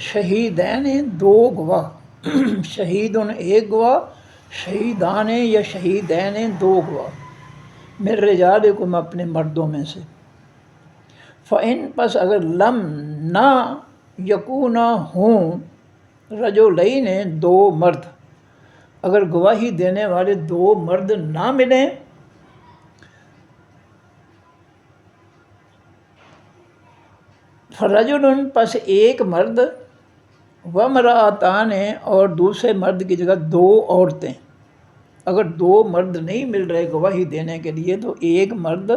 شہیدین دو گواہ، شہیدن ایک گواہ، شہیدان یا شہیدین دو گواہ، من رجالکم اپنے مردوں میں سے۔ فَإِن، پس اگر لم نہ یکونا ہوں، رجلین دو مرد، اگر گواہی دینے والے دو مرد نہ ملیں، فرجل، پس ایک مرد، وامرأتان، اور دوسرے مرد کی جگہ دو عورتیں، اگر دو مرد نہیں مل رہے گواہی دینے کے لیے تو ایک مرد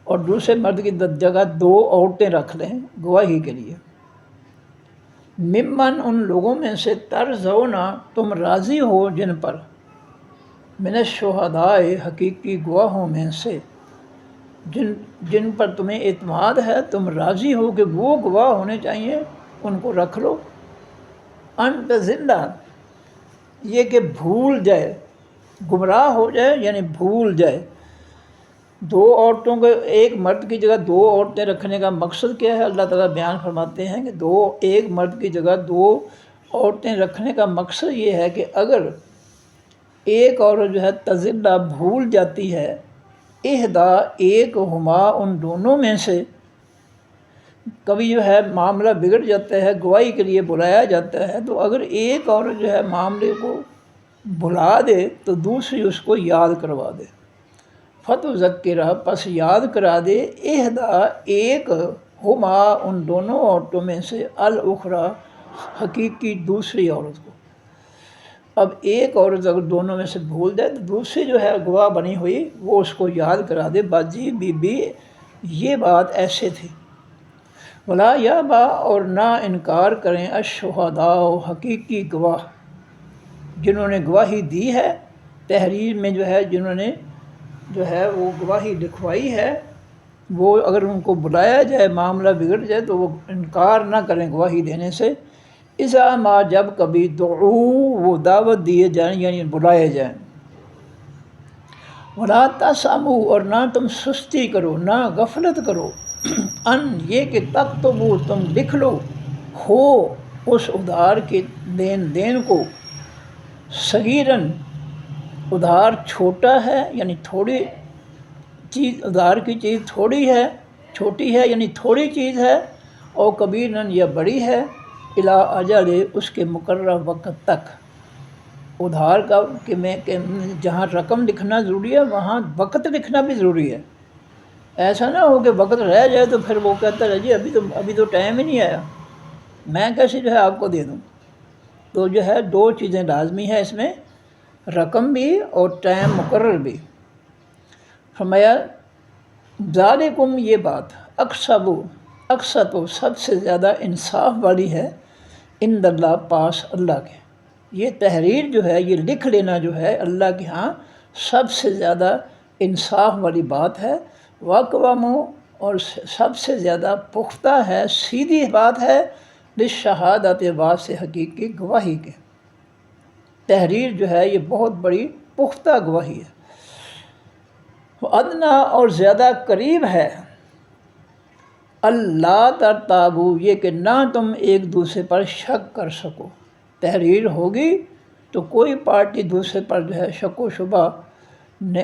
اور دوسرے مرد کی جگہ دو عورتیں رکھ لیں گواہی کے لیے۔ ممن، ان لوگوں میں سے، ترضون، تم راضی ہو جن پر، من الشہداء، حقیقی گواہوں میں سے، جن پر تمہیں اعتماد ہے، تم راضی ہو کہ وہ گواہ ہونے چاہیے، ان کو رکھ لو۔ ان تضل، یہ کہ بھول جائے، گمراہ ہو جائے یعنی بھول جائے۔ دو عورتوں کو ایک مرد کی جگہ دو عورتیں رکھنے کا مقصد کیا ہے؟ اللہ تعالیٰ بیان فرماتے ہیں کہ ایک مرد کی جگہ دو عورتیں رکھنے کا مقصد یہ ہے کہ اگر ایک عورت جو ہے تضلہ بھول جاتی ہے، احدا ایک، ہما ان دونوں میں سے، کبھی جو ہے معاملہ بگڑ جاتا ہے، گواہی کے لیے بلایا جاتا ہے، تو اگر ایک عورت جو ہے معاملے کو بھلا دے تو دوسری اس کو یاد کروا دے، فتذکرہ، پس یاد کرا دے، احدا ایک، ہما ان دونوں عورتوں میں سے، الاخری حقیقی دوسری عورت کو۔ اب ایک عورت اگر دونوں میں سے بھول جائے تو دوسری جو ہے گواہ بنی ہوئی وہ اس کو یاد کرا دے، باجی بی بی یہ بات ایسے تھی۔ ولا یابا، اور نہ انکار کریں، الشہداء حقیقی گواہ، جنہوں نے گواہی دی ہے تحریر میں، جو ہے جنہوں نے جو ہے وہ گواہی لکھوائی ہے، وہ اگر ان کو بلایا جائے معاملہ بگڑ جائے تو وہ انکار نہ کریں گواہی دینے سے، اذا ما، جب کبھی، دعو، وہ دعوت دیے جائیں یعنی بلائے جائیں۔ ولا تسأموا، اور نہ تم سستی کرو، نہ غفلت کرو، ان یہ کہ تکتبو، تم لکھ لو، ہو اس ادھار کے دین کو، صغیرن، ادھار چھوٹا ہے یعنی تھوڑی چیز، ادھار کی چیز چھوٹی ہے یعنی تھوڑی چیز ہے، اور کبیرن، یا بڑی ہے، الی اجل، اس کے مقررہ وقت تک۔ ادھار کا کہ جہاں رقم لکھنا ضروری ہے وہاں وقت لکھنا بھی ضروری ہے، ایسا نہ ہو کہ وقت رہ جائے تو پھر وہ کہتا ہے جی ابھی تو ٹائم ہی نہیں آیا، میں کیسے جو ہے آپ کو دے دوں۔ تو جو ہے دو چیزیں لازمی ہیں اس میں، رقم بھی اور ٹائم مقرر بھی۔ فرمایا ذالکم، یہ بات، اقسط، سب سے زیادہ انصاف والی ہے، عند اللہ، پاس اللہ کے۔ یہ تحریر جو ہے، یہ لکھ لینا جو ہے اللہ کے ہاں سب سے زیادہ انصاف والی بات ہے، واقوام، اور سب سے زیادہ پختہ ہے، سیدھی بات ہے، للشہادت، بات سے حقیقی گواہی کے۔ تحریر جو ہے یہ بہت بڑی پختہ گواہی ہے۔ ادنا اور زیادہ قریب ہے، اللہ ترتابو یہ کہ نہ تم ایک دوسرے پر شک کر سکو۔ تحریر ہوگی تو کوئی پارٹی دوسرے پر جو ہے شک و شبہ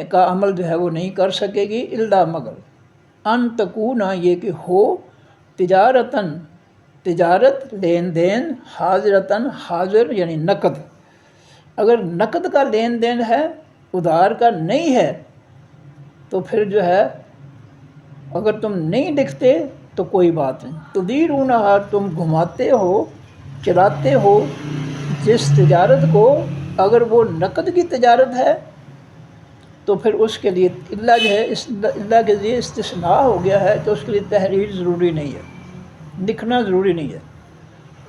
کا عمل جو ہے وہ نہیں کر سکے گی، الا مگر ان تکونا یہ کہ ہو تجارتاً تجارت، لین دین، حاضرتاً حاضر یعنی نقد۔ اگر نقد کا لین دین ہے، ادھار کا نہیں ہے، تو پھر جو ہے اگر تم نہیں لکھتے تو کوئی بات نہیں۔ تدیرونہا تم گھماتے ہو، چلاتے ہو جس تجارت کو، اگر وہ نقد کی تجارت ہے تو پھر اس کے لیے اللہ جو ہے اللہ کے لیے استثناء ہو گیا ہے، تو اس کے لیے تحریر ضروری نہیں ہے، لکھنا ضروری نہیں ہے۔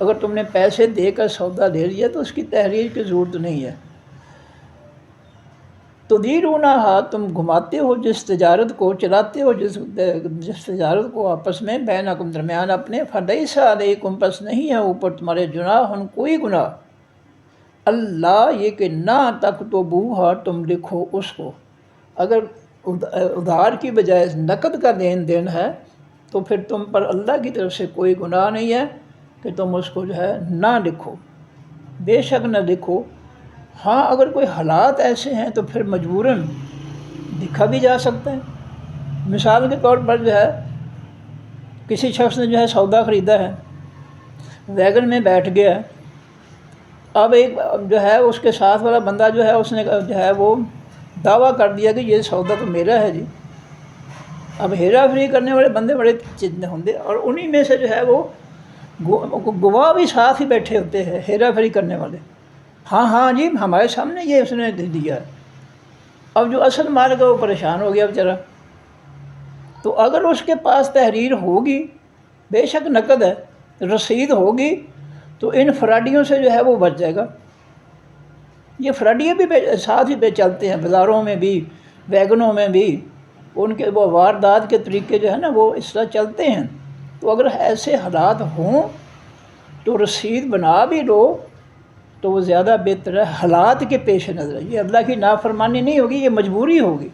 اگر تم نے پیسے دے کر سودا لے لیا تو اس کی تحریر کی ضرورت نہیں ہے۔ تدیرونہا تم گھماتے ہو جس تجارت کو، چلاتے ہو جس تجارت کو آپس میں، بینکم درمیان اپنے، فلیس علیکم پس نہیں ہے اوپر تمہارے جناح کوئی گناہ، اللہ یہ کہ نہ تکتبوہا تم لکھو اس کو۔ اگر ادھار کی بجائے نقد کا لین دین ہے تو پھر تم پر اللہ کی طرف سے کوئی گناہ نہیں ہے کہ تم اس کو جو ہے نہ لکھو، بے شک نہ لکھو۔ ہاں اگر کوئی حالات ایسے ہیں تو پھر مجبوراً لکھا بھی جا سکتا ہے۔ مثال کے طور پر جو ہے کسی شخص نے جو ہے سودا خریدا ہے، ویگن میں بیٹھ گیا ہے، اب ایک جو ہے اس کے ساتھ والا بندہ جو ہے اس نے جو ہے وہ دعویٰ کر دیا کہ یہ سودا تو میرا ہے جی۔ اب ہیرا پھیری کرنے والے بندے بڑے چندے ہوندے، اور انہی میں سے جو ہے وہ گواہ بھی ساتھ ہی بیٹھے ہوتے ہیں ہیرا پھیری کرنے والے، ہاں ہاں جی ہمارے سامنے یہ اس نے دیا ہے۔ اب جو اصل مالک ہے وہ پریشان ہو گیا بیچارہ۔ تو اگر اس کے پاس تحریر ہوگی، بے شک نقد ہے، رسید ہوگی، تو ان فراڈیوں سے جو ہے وہ بچ جائے گا۔ یہ فراڈیے بھی ساتھ ہی پہ چلتے ہیں، بازاروں میں بھی، ویگنوں میں بھی، ان کے وہ واردات کے طریقے جو ہے نا وہ اس طرح چلتے ہیں۔ تو اگر ایسے حالات ہوں تو رسید بنا بھی لو تو وہ زیادہ بہتر ہے حالات کے پیش نظر۔ یہ اللہ کی نافرمانی نہیں ہوگی، یہ مجبوری ہوگی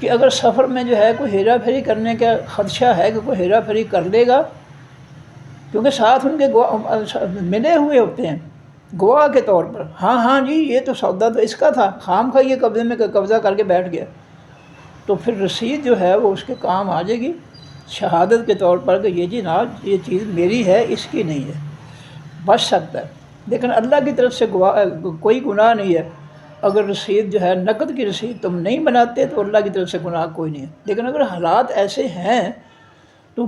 کہ اگر سفر میں جو ہے کوئی ہیرا پھیری کرنے کا خدشہ ہے کہ کوئی ہیرا پھیری کر لے گا، کیونکہ ساتھ ان کے ملے ہوئے ہوتے ہیں گواہ کے طور پر، ہاں ہاں جی یہ تو سودا تو اس کا تھا، خام خواہ یہ قبضے میں قبضہ کر کے بیٹھ گیا، تو پھر رسید جو ہے وہ اس کے کام آ جائے گی شہادت کے طور پر کہ یہ جی نا یہ چیز میری ہے، اس کی نہیں ہے، بچ سکتا ہے۔ لیکن اللہ کی طرف سے کوئی گناہ نہیں ہے۔ اگر رسید جو ہے نقد کی رسید تم نہیں بناتے تو اللہ کی طرف سے گناہ کوئی نہیں ہے۔ لیکن اگر حالات ایسے ہیں تو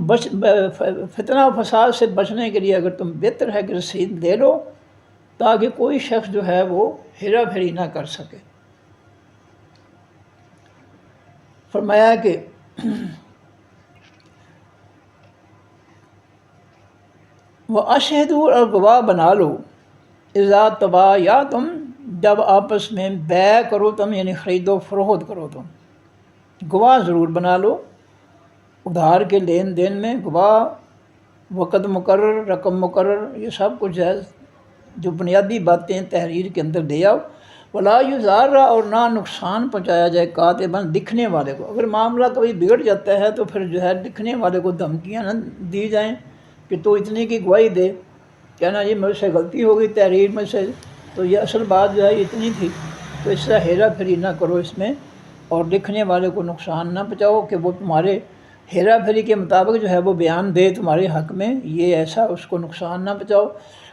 فتنہ و فساد سے بچنے کے لیے اگر تم بہتر ہے کہ رسید لے لو تاکہ کوئی شخص جو ہے وہ ہیرا پھیری نہ کر سکے۔ فرمایا کہ وَأَشْهِدُوا اور گواہ بنا لو، اذا تبایعتم جب آپس میں بیع کرو تم، یعنی خرید و فروخت کرو تم، گواہ ضرور بنا لو ادھار کے لین دین میں، گواہ، وقت مقرر، رقم مقرر، یہ سب کچھ ہے جو بنیادی باتیں تحریر کے اندر دے آؤ۔ ولا یضار اور نہ نقصان پہنچایا جائے کاتباً لکھنے والے کو۔ اگر معاملہ کبھی بگڑ جاتا ہے تو پھر جو ہے لکھنے والے کو دھمکیاں نہ دی جائیں کہ تو اتنے کی گواہی دے، کہنا یہ مجھ سے غلطی ہو گئی تحریر میں سے، تو یہ اصل بات جو ہے اتنی تھی، تو اس طرح ہیرا پھیری نہ کرو اس میں، اور لکھنے والے کو نقصان نہ پہنچاؤ کہ وہ تمہارے ہیرا پھیری کے مطابق جو ہے وہ بیان دے تمہارے حق میں، یہ ایسا اس کو نقصان نہ پہنچاؤ۔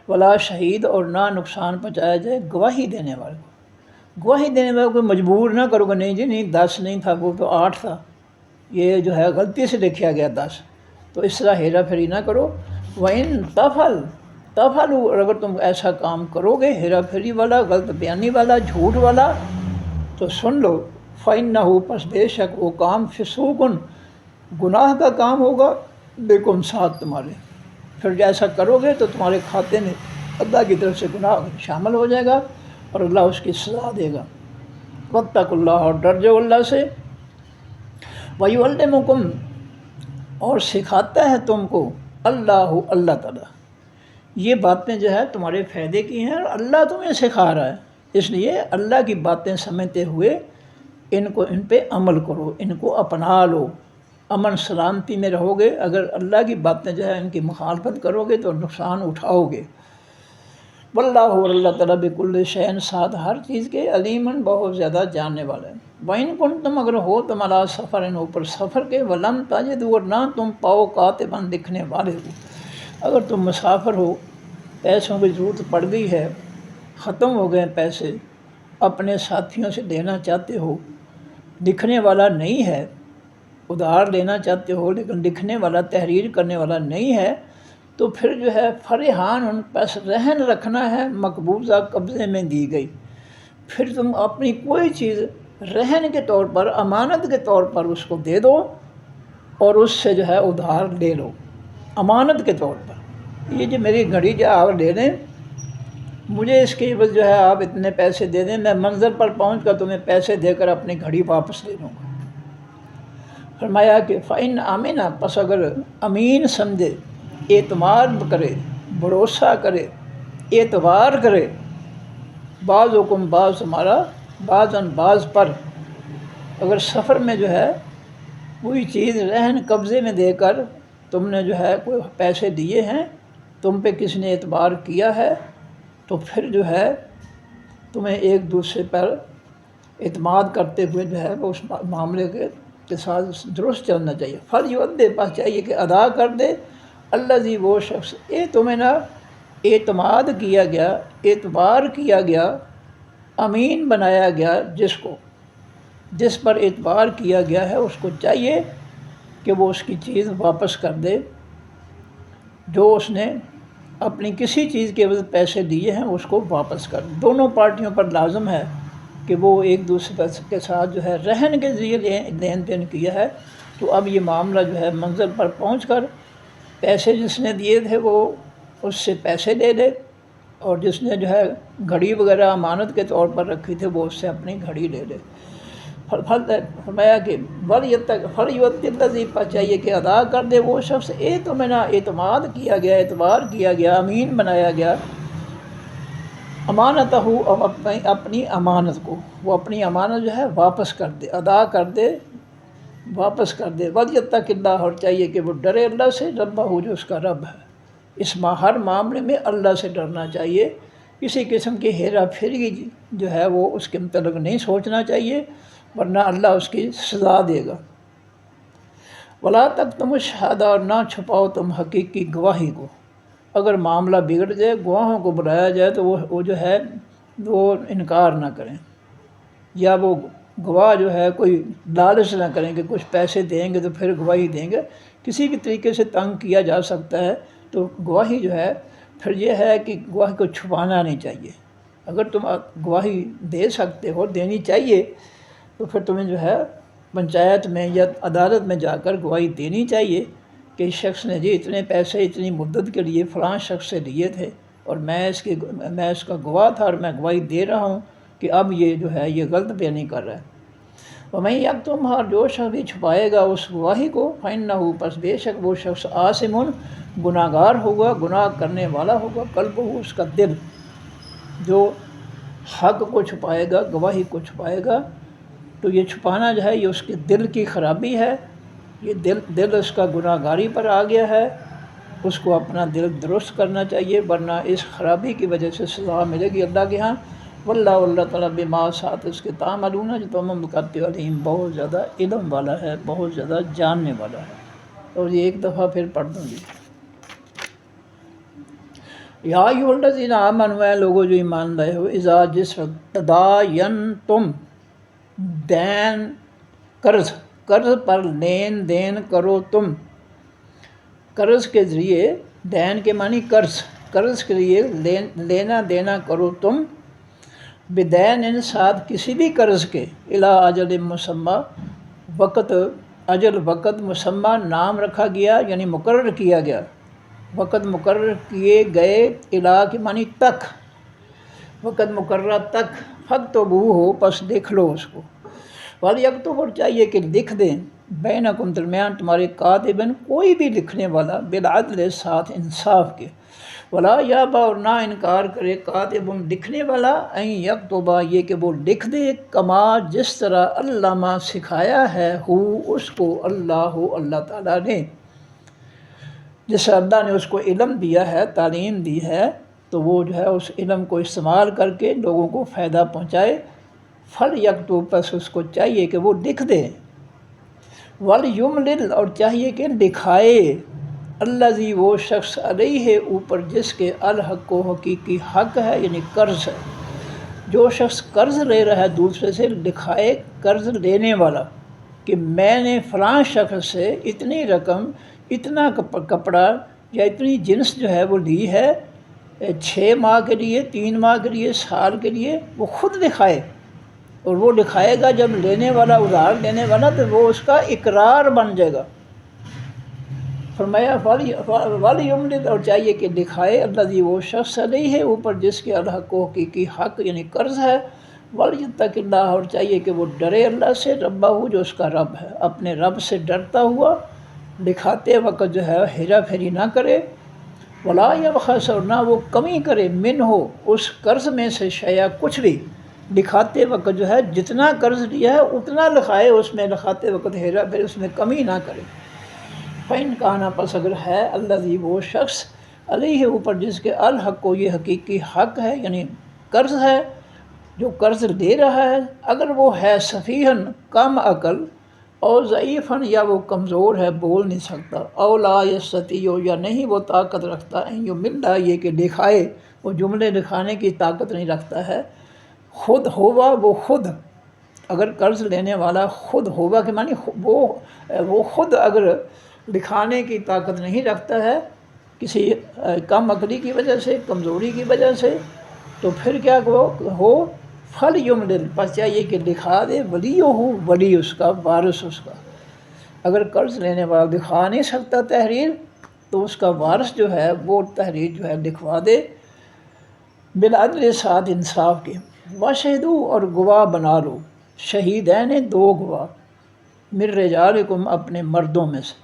ولا شہید اور نہ نقصان پہنچایا جائے گواہی دینے والے کو۔ گواہی دینے والے کو مجبور نہ کرو کہ نہیں جی نہیں 10 نہیں تھا، وہ تو 8 تھا، یہ جو ہے غلطی سے لکھا گیا 10، تو اس طرح ہیرا پھیری نہ کرو۔ وَإِن تفعلوا اور اگر تم ایسا کام کرو گے ہیرا پھیری والا، غلط بیانی والا، جھوٹ والا، تو سن لو فَإِنَّهُ پس بے شک وہ کام فسوقٌ گناہ کا کام ہوگا، بکم ساتھ تمہارے، پھر جیسا کرو گے تو تمہارے کھاتے میں اللہ کی طرف سے گناہ شامل ہو جائے گا اور اللہ اس کی سزا دے گا۔ واتقوا اللہ اور ڈر جاؤ اللہ سے۔ وَيُعَلِّمُكُمْ اور سکھاتا ہے تم کو اللہ تعالیٰ، یہ باتیں جو ہے تمہارے فائدے کی ہیں اور اللہ تمہیں سکھا رہا ہے، اس لیے اللہ کی باتیں سمجھتے ہوئے ان پہ عمل کرو، ان کو اپنا لو، امن سلامتی میں رہو گے۔ اگر اللہ کی باتیں جو ہے ان کی مخالفت کرو گے تو نقصان اٹھاؤ گے۔ واللہ اللہ تعالیٰ بکل شیء ساتھ ہر چیز کے علیمن بہت زیادہ جاننے والا ہے۔ وَإِن كُنتُمْ اگر ہو تم علی سفر اوپر سفر کے، وَلَمْ تَجِدُوا اور نہ تم پاؤ کاتباً لکھنے والے ہو، اگر تم مسافر ہو، پیسوں کی ضرورت پڑ گئی ہے، ختم ہو گئے پیسے، اپنے ساتھیوں سے لینا چاہتے ہو، لکھنے والا نہیں ہے، ادھار لینا چاہتے ہو لیکن لکھنے والا تحریر کرنے والا نہیں ہے، تو پھر جو ہے فرحان ان پس رہن رکھنا ہے، مقبوضہ قبضے میں دی گئی۔ پھر تم اپنی کوئی چیز رہن کے طور پر، امانت کے طور پر اس کو دے دو اور اس سے جو ہے ادھار لے لو امانت کے طور پر۔ یہ جو میری گھڑی جو آپ لے لیں، مجھے اس کی عوض جو ہے آپ اتنے پیسے دے دیں، میں منزل پر پہنچ کر تمہیں پیسے دے کر اپنی گھڑی واپس لے لوں گا۔ فرمایا کہ فَإِنْ آمِنَ پس اگر امین سمجھے، اعتماد کرے، بھروسہ کرے، اعتبار کرے، بعض حکم بعض تمہارا بعضاً بعض پر، اگر سفر میں جو ہے کوئی چیز رہن قبضے میں دے کر تم نے جو ہے کوئی پیسے دیے ہیں، تم پہ کسی نے اعتبار کیا ہے، تو پھر جو ہے تمہیں ایک دوسرے پر اعتماد کرتے ہوئے جو ہے وہ اس معاملے کے ساتھ درست چلنا چاہیے۔ فَلْيُؤَدِّ پس چاہیے کہ ادا کر دے، الذی وہ شخص تمہیں نہ اعتماد کیا گیا، اعتبار کیا گیا، امین بنایا گیا، جس پر اعتبار کیا گیا ہے اس کو چاہیے کہ وہ اس کی چیز واپس کر دے، جو اس نے اپنی کسی چیز کے عوض پیسے دیے ہیں اس کو واپس کر دے۔ دونوں پارٹیوں پر لازم ہے کہ وہ ایک دوسرے کے ساتھ جو ہے رہن کے ذریعے لین دین کیا ہے، تو اب یہ معاملہ جو ہے منزل پر پہنچ کر پیسے جس نے دیے تھے وہ اس سے پیسے لے لے، اور جس نے جو ہے گھڑی وغیرہ امانت کے طور پر رکھی تھی وہ اس سے اپنی گھڑی لے لے۔ فرمایا کہ فَلْيُؤَدِّ الَّذِي پر چاہیے کہ ادا کر دے وہ شخص تمہیں اعتماد کیا گیا، اعتبار کیا گیا، امین بنایا گیا، امانتہ اپنی امانت کو، وہ اپنی امانت جو ہے واپس کر دے، ادا کر دے، واپس کر دے۔ وَلْيَتَّقِ اللَّهَ اور چاہیے کہ وہ ڈرے اللہ سے، ربہ جو اس کا رب ہے۔ اس ہر معاملے میں اللہ سے ڈرنا چاہیے، کسی قسم کی ہیرا پھیری جو ہے وہ اس کے متعلق نہیں سوچنا چاہیے، ورنہ اللہ اس کی سزا دے گا۔ وَلَا تَكْتُمُوا الشَّهَادَةَ اور نہ چھپاؤ تم حقیقی گواہی کو۔ اگر معاملہ بگڑ جائے، گواہوں کو بلایا جائے تو وہ جو ہے وہ انکار نہ کریں، یا وہ گواہ جو ہے کوئی لالچ نہ کریں کہ کچھ پیسے دیں گے تو پھر گواہی دیں گے۔ کسی بھی طریقے سے تنگ کیا جا سکتا ہے تو گواہی جو ہے پھر یہ ہے کہ گواہی کو چھپانا نہیں چاہیے۔ اگر تم گواہی دے سکتے ہو، دینی چاہیے، تو پھر تمہیں جو ہے پنچایت میں یا عدالت میں جا کر گواہی دینی چاہیے کہ اس شخص نے جی اتنے پیسے اتنی مدت کے لیے فلاں شخص سے لیے تھے، اور میں اس کا گواہ تھا اور میں گواہی دے رہا ہوں کہ اب یہ جو ہے یہ غلط بیانی کر رہا ہے۔ وَمَن یکتم اور جو شخص بھی چھپائے گا اس گواہی کو، فَإِنَّهُ پس بے شک وہ شخص آثم گناہ گار ہوگا، گناہ کرنے والا ہوگا، قلبہ اس کا دل، جو حق کو چھپائے گا، گواہی کو چھپائے گا، تو یہ چھپانا جو ہے یہ اس کے دل کی خرابی ہے، یہ دل اس کا گناہ گاری پر آ گیا ہے، اس کو اپنا دل درست کرنا چاہیے، ورنہ اس خرابی کی وجہ سے سزا ملے گی اللہ کے ہاں۔ واللہ اللہ تعالیٰ بما ساتھ اس کے تعملون جو تم کرتے ہو علیم، بہت زیادہ علم والا ہے، بہت زیادہ جاننے والا ہے۔ اور یہ ایک دفعہ پھر پڑھ دوں گی۔ یا ایھا الذین آمنوا اے لوگو جو ایمان لائے ہو، اذا جس وقت تداینتم دین قرض پر لین دین کرو تم، قرض کے ذریعے، دین کے معنی قرض کے لیے لینا دینا کرو تم، بدین ساتھ کسی بھی قرض کے، الی اجل مسمی وقت مسمی نام رکھا گیا یعنی مقرر کیا گیا، وقت مقرر کیے گئے، الی کے معنی تک، وقت مقررہ تک، فاکتبوہ پس لکھ لو اس کو، وَلْیَکتب اور چاہیے کہ لکھ دیں، بینکم درمیان تمہارے کاتبن کوئی بھی لکھنے والا بالعدل ساتھ انصاف کے، ولا یابا اور نہ انکار کرے کاتب لکھنے والا این یکتبا یہ کہ وہ لکھ دے کما جس طرح علامہ سکھایا ہے ہو اس کو اللہ تعالیٰ نے، جس اللہ نے اس کو علم دیا ہے، تعلیم دی ہے، تو وہ جو ہے اس علم کو استعمال کر کے لوگوں کو فائدہ پہنچائے۔ فل یکتب پس اس کو چاہیے کہ وہ لکھ دے، ولیملل اور چاہیے کہ لکھائے، الذی وہ شخص علیہ اوپر جس کے الحق و حقیقی حق ہے یعنی قرض ہے۔ جو شخص قرض لے رہا ہے دوسرے سے، لکھائے قرض لینے والا کہ میں نے فلاں شخص سے اتنی رقم، اتنا کپڑا یا اتنی جنس جو ہے وہ لی ہے 6 ماہ کے لیے، 3 ماہ کے لیے، سال کے لیے، وہ خود لکھائے۔ اور وہ لکھائے گا جب لینے والا، ادھار لینے والا، تو وہ اس کا اقرار بن جائے گا۔ فرمایا ولیملل اور چاہیے کہ لکھائے، الذی وہ شخص علیہ اوپر جس کے الحق و حقیقی حق یعنی قرض ہے، ولیتق اللہ اور چاہیے کہ وہ ڈرے اللہ سے، ربہ جو اس کا رب ہے، اپنے رب سے ڈرتا ہوا لکھاتے وقت جو ہے ہیرا پھیری نہ کرے، ولا یبخس اور نہ وہ کمی کرے منہ اس قرض میں سے شیئا کچھ بھی، لکھاتے وقت جو ہے جتنا قرض لیا ہے اتنا لکھائے، اس میں لکھاتے وقت ہیرا پھیری اس میں کمی نہ کرے۔ فَإِنْ كَانَ پس اگر ہے الذی وہ شخص علیہ اوپر جس کے الحق کو یہ حقیقی حق ہے یعنی قرض ہے، جو قرض دے رہا ہے، اگر وہ ہے سفیہن کم عقل، اور ضعیفن یا وہ کمزور ہے بول نہیں سکتا، او لا یستطیع یا نہیں وہ طاقت رکھتا، ان یملا یہ کہ لکھائے، وہ جملے لکھانے کی طاقت نہیں رکھتا ہے، خود ہوا وہ خود، اگر قرض لینے والا خود ہوا کہ معنی وہ خود اگر لکھانے کی طاقت نہیں رکھتا ہے کسی کم عقلی کی وجہ سے، کمزوری کی وجہ سے، تو پھر کیا ہو فلیملل پس چاہیے کہ لکھا دے، ولی اس کا، وارث اس کا۔ اگر قرض لینے والا لکھا نہیں سکتا تحریر تو اس کا وارث جو ہے وہ تحریر جو ہے لکھوا دے، بالعدل ساتھ انصاف کے، وشہدو اور گواہ بنا لو، شہیدین 2 گواہ، من رجالکم اپنے مردوں میں سے،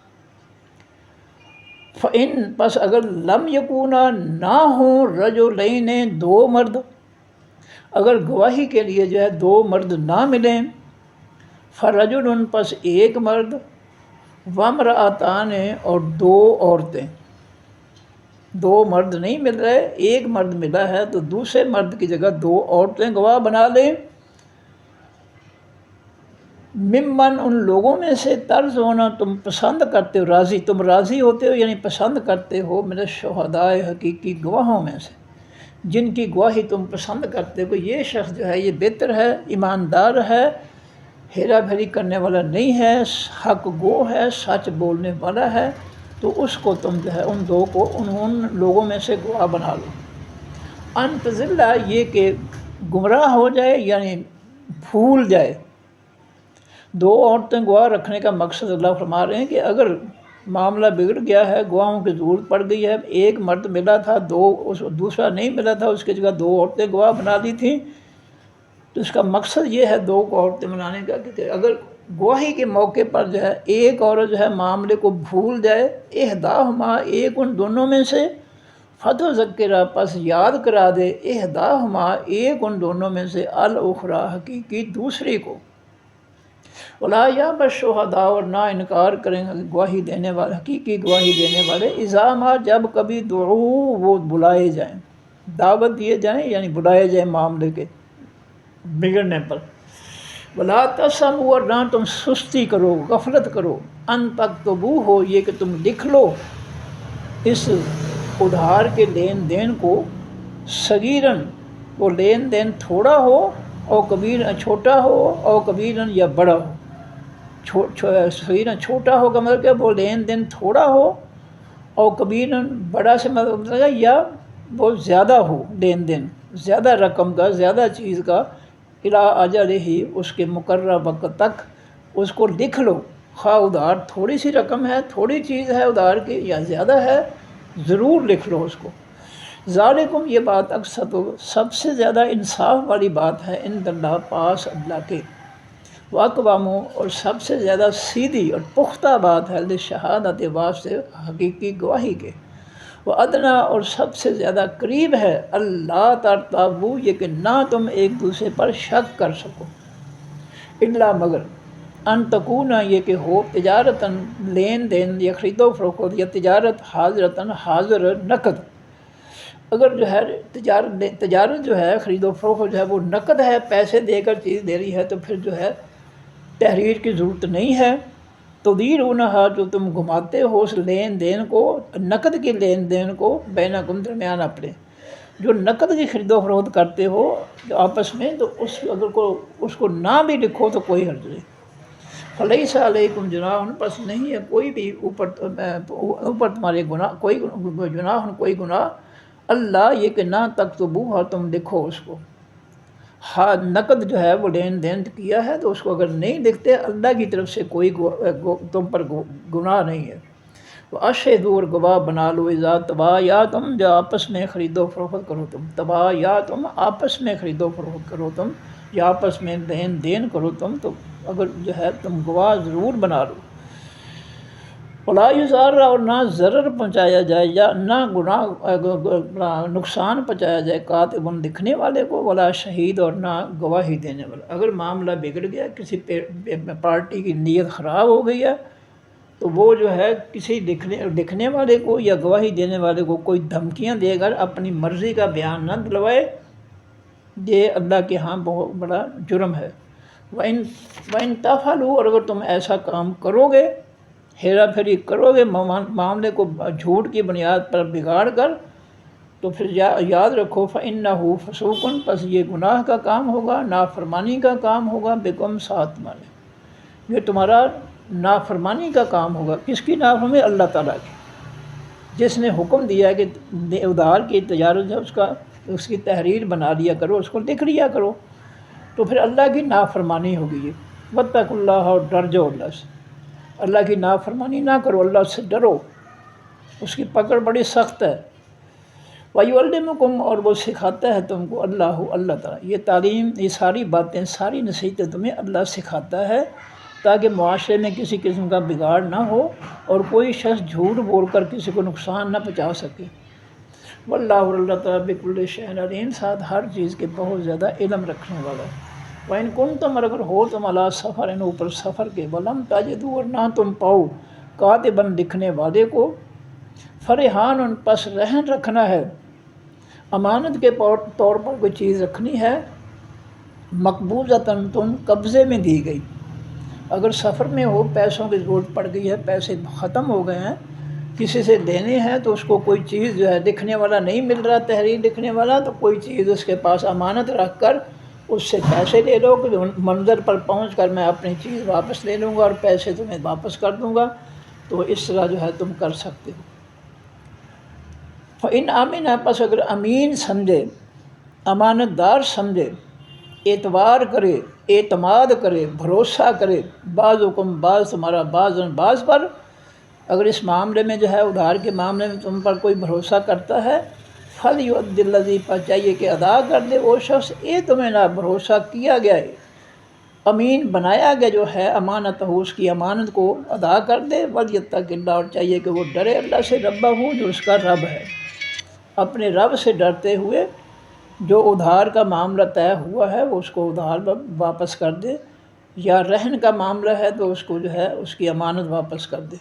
فَإِن پس اگر لم یکونا نہ ہوں رجلین 2 مرد، اگر گواہی کے لیے جو ہے 2 مرد نہ ملیں، فرجل پس 1 مرد، وامرأتان اور 2 عورتیں، 2 مرد نہیں مل رہے، 1 مرد ملا ہے تو دوسرے مرد کی جگہ 2 عورتیں گواہ بنا لیں، ممن ان لوگوں میں سے طرز ہونا تم پسند کرتے ہو، راضی تم راضی ہوتے ہو یعنی پسند کرتے ہو، من الشہداء حقیقی گواہوں میں سے، جن کی گواہی تم پسند کرتے ہو، یہ شخص جو ہے یہ بہتر ہے، ایماندار ہے، ہیرا پھیری کرنے والا نہیں ہے، حق گو ہے، سچ بولنے والا ہے، تو اس کو تم جو ہے ان 2 کو ان لوگوں میں سے گواہ بنا لو۔ ان تضل یہ کہ گمراہ ہو جائے یعنی بھول جائے۔ 2 عورتیں گواہ رکھنے کا مقصد اللہ فرما رہے ہیں کہ اگر معاملہ بگڑ گیا ہے، گواہوں کی ضرورت پڑ گئی ہے، 1 مرد ملا تھا، دوسرا نہیں ملا تھا، اس کی جگہ 2 عورتیں گواہ بنا دی تھیں، تو اس کا مقصد یہ ہے 2 کو عورتیں بنانے کا کہ اگر گواہی کے موقع پر جو ہے ایک عورت جو ہے معاملے کو بھول جائے، احداہما ایک ان دونوں میں سے، فتذکرہ پس یاد کرا دے، احداہما ایک ان دونوں میں سے، الاخری حقیقی دوسری کو، ولا یابا الشہداء اور نہ انکار کریں گواہی دینے والے، حقیقی گواہی دینے والے، اذا ما جب کبھی دعو وہ بلائے جائیں، دعوت دیے جائیں یعنی بلائے جائیں معاملے کے بگڑنے پر، ولا تسموا اور نہ تم سستی کرو، غفلت کرو، ان تکتبوہ ہو یہ کہ تم لکھ لو اس ادھار کے لین دین کو، صغیرن وہ لین دین تھوڑا ہو، اور کبیر چھوٹا ہو، اور کبیرن یا بڑا ہو، صغیرن چھوٹا ہو کا مطلب کہ وہ لین دین تھوڑا ہو، اور کبیرن بڑا سے مطلب یا بہت زیادہ ہو، لین دین زیادہ رقم کا، زیادہ چیز کا، الی اجلہ اس کے مقررہ وقت تک اس کو لکھ لو، خواہ ادھار تھوڑی سی رقم ہے، تھوڑی چیز ہے ادھار کی یا زیادہ ہے، ضرور لکھ لو اس کو۔ ذالکم یہ بات اقسط سب سے زیادہ انصاف والی بات ہے، عند اللہ پاس اللہ کے، واقوام اور سب سے زیادہ سیدھی اور پختہ بات ہے شہادت واسطے حقیقی گواہی کے، وہ ادنا اور سب سے زیادہ قریب ہے اللہ ترتابو یہ کہ نہ تم ایک دوسرے پر شک کر سکو، الا مگر ان تکونا یہ کہ ہو تجارتاً لین دین یا خرید و فروخت یا تجارت حاضرتاً حاضر نقد، اگر جو ہے تجارت جو ہے خرید و فروخت جو ہے وہ نقد ہے، پیسے دے کر چیز دے رہی ہے، تو پھر جو ہے تحریر کی ضرورت نہیں ہے۔ تدیرونہا جو تم گھماتے ہو اس لین دین کو، نقد کے لین دین کو، بینکم درمیان اپنے، جو نقد کی خرید و فروخت کرتے ہو جو آپس میں، تو اس کو نہ بھی لکھو تو کوئی حرج نہیں۔ فلیس علیکم جناح پس نہیں ہے کوئی بھی اوپر تمہارے گناہ، کوئی جناح کوئی گناہ، اللہ یہ کہ نہ تکتبوہا تم لکھو اس کو، ہاں نقد جو ہے وہ لین دین کیا ہے تو اس کو اگر نہیں لکھتے اللہ کی طرف سے کوئی تم پر گناہ نہیں ہے۔ وہ اشہدوا اور گواہ بنا لو اذا تبایعتم جو آپس میں خرید و فروخت کرو تم، تبایعتم آپس میں خرید و فروخت کرو تم یا آپس میں لین دین کرو تم، تو اگر جو ہے تم گواہ ضرور بنا لو۔ ولا یضار اور نہ ضرر پہنچایا جائے یا نہ نقصان پہنچایا جائے کاتب لکھنے والے کو، ولا شہید اور نہ گواہی دینے والا۔ اگر معاملہ بگڑ گیا، کسی پارٹی کی نیت خراب ہو گئی ہے، تو وہ جو ہے کسی لکھنے والے کو یا گواہی دینے والے کو کوئی دھمکیاں دے کر اپنی مرضی کا بیان نہ دلوائے، یہ اللہ کے ہاں بہت بڑا جرم ہے۔ وَإِن تَفْعَلُوا اور اگر تم ایسا کام کرو گے، ہیرا پھیری کرو گے، معاملے کو جھوٹ کی بنیاد پر بگاڑ کر، تو پھر یاد رکھو فَإِنَّهُ فُسُوقٌ پس یہ گناہ کا کام ہوگا، نافرمانی کا کام ہوگا، بکم ساتھ تمہارے، یہ تمہارا نافرمانی کا کام ہوگا۔ کس کی نافرمانی؟ اللہ تعالیٰ کی، جس نے حکم دیا کہ ادھار کی تجارت ہے اس کی تحریر بنا لیا کرو، اس کو لکھ لیا کرو، تو پھر اللہ کی نافرمانی ہوگی یہ۔ واتقوا اللہ اور ڈر جاؤ اللہ سے، اللہ کی نافرمانی نہ کرو، اللہ سے ڈرو، اس کی پکڑ بڑی سخت ہے۔ وَيُعَلِّمُكُمْ اور وہ سکھاتا ہے تم کو اللہ تعالیٰ، یہ تعلیم، یہ ساری باتیں، ساری نصیحتیں تمہیں اللہ سکھاتا ہے تاکہ معاشرے میں کسی قسم کا بگاڑ نہ ہو اور کوئی شخص جھوٹ بول کر کسی کو نقصان نہ پہنچا سکے۔ واللہ اللہ تعالیٰ بکل شیء علیم ساتھ ہر چیز کے بہت زیادہ علم رکھنے والا ہے۔ وَإِن كُنتُمْ اور اگر ہو تم علی سفر اوپر سفر کے، وَلَمْ تَجِدُوا اور نہ تم پاؤ کاتباً لکھنے والے کو، فرحان پس رہن رکھنا ہے، امانت کے طور پر کوئی چیز رکھنی ہے، مقبوضۃً تم قبضے میں دی گئی۔ اگر سفر میں ہو، پیسوں کی ضرورت پڑ گئی ہے، پیسے ختم ہو گئے ہیں، کسی سے دینے ہیں، تو اس کو کوئی چیز جو ہے لکھنے والا نہیں مل رہا، تحریر لکھنے والا، تو کوئی چیز اس کے پاس امانت رکھ کر اس سے پیسے لے لو کہ منظر پر پہنچ کر میں اپنی چیز واپس لے لوں گا اور پیسے تمہیں واپس کر دوں گا، تو اس طرح جو ہے تم کر سکتے ہو۔ فَإِنْ آمِنَ پس اگر امین سمجھے، امانت دار سمجھے، اعتبار کرے، اعتماد کرے، بھروسہ کرے، بعضکم بعض تمہارا بعض پر، اگر اس معاملے میں جو ہے ادھار کے معاملے میں تم پر کوئی بھروسہ کرتا ہے، فَلْيُؤَدِّ الَّذِي پس چاہیے کہ ادا کر دے وہ شخص تمہیں نہ بھروسہ کیا گیا ہے، امین بنایا گیا جو ہے امانت ہو، اس کی امانت کو ادا کر دے، وَلْيَتَّقِ اللَّهَ اور چاہیے کہ وہ ڈرے اللہ سے، ربہ جو اس کا رب ہے، اپنے رب سے ڈرتے ہوئے جو ادھار کا معاملہ طے ہوا ہے وہ اس کو ادھار واپس کر دے، یا رہن کا معاملہ ہے تو اس کو جو ہے اس کی امانت واپس کر دے۔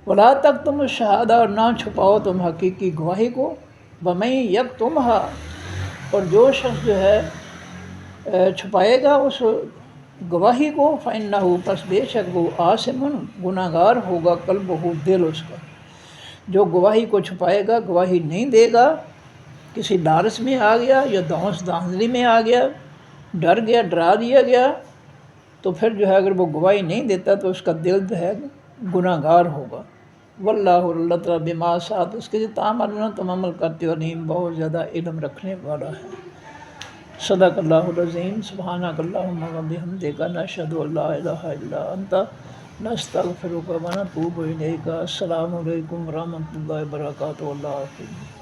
وَلَا تَكْتُمُوا الشَّهَادَةَ اور نہ چھپاؤ تم حقیقی گواہی کو، وَمَن يَكْتُمْهَا اور جو شخص جو ہے چھپائے گا اس گواہی کو، فَإِنَّهُ پس بے شک وہ آثم گناہ گار ہوگا، قلبہ دل اس کا، جو گواہی کو چھپائے گا، گواہی نہیں دے گا، کسی لالچ میں آ گیا یا دھاندلی میں آ گیا، ڈر گیا، ڈرا دیا گیا، تو پھر جو ہے اگر وہ گواہی نہیں دیتا تو اس کا دل جو ہے گناہ گار ہوگا۔ واللہ اللہ تعالیٰ بما ساتھ اس کے جو تعملون تم عمل کرتے ہو، علیم بہت زیادہ علم رکھنے والا ہے۔ صدق اللہ العظیم۔ سبحانک اللہم و بحمدک، نشہد ان لا الہ الا انت، نستغفرک و نتوب الیک۔ السلام علیکم ورحمۃ اللہ وبرکاتہ۔ اللہ حافظ۔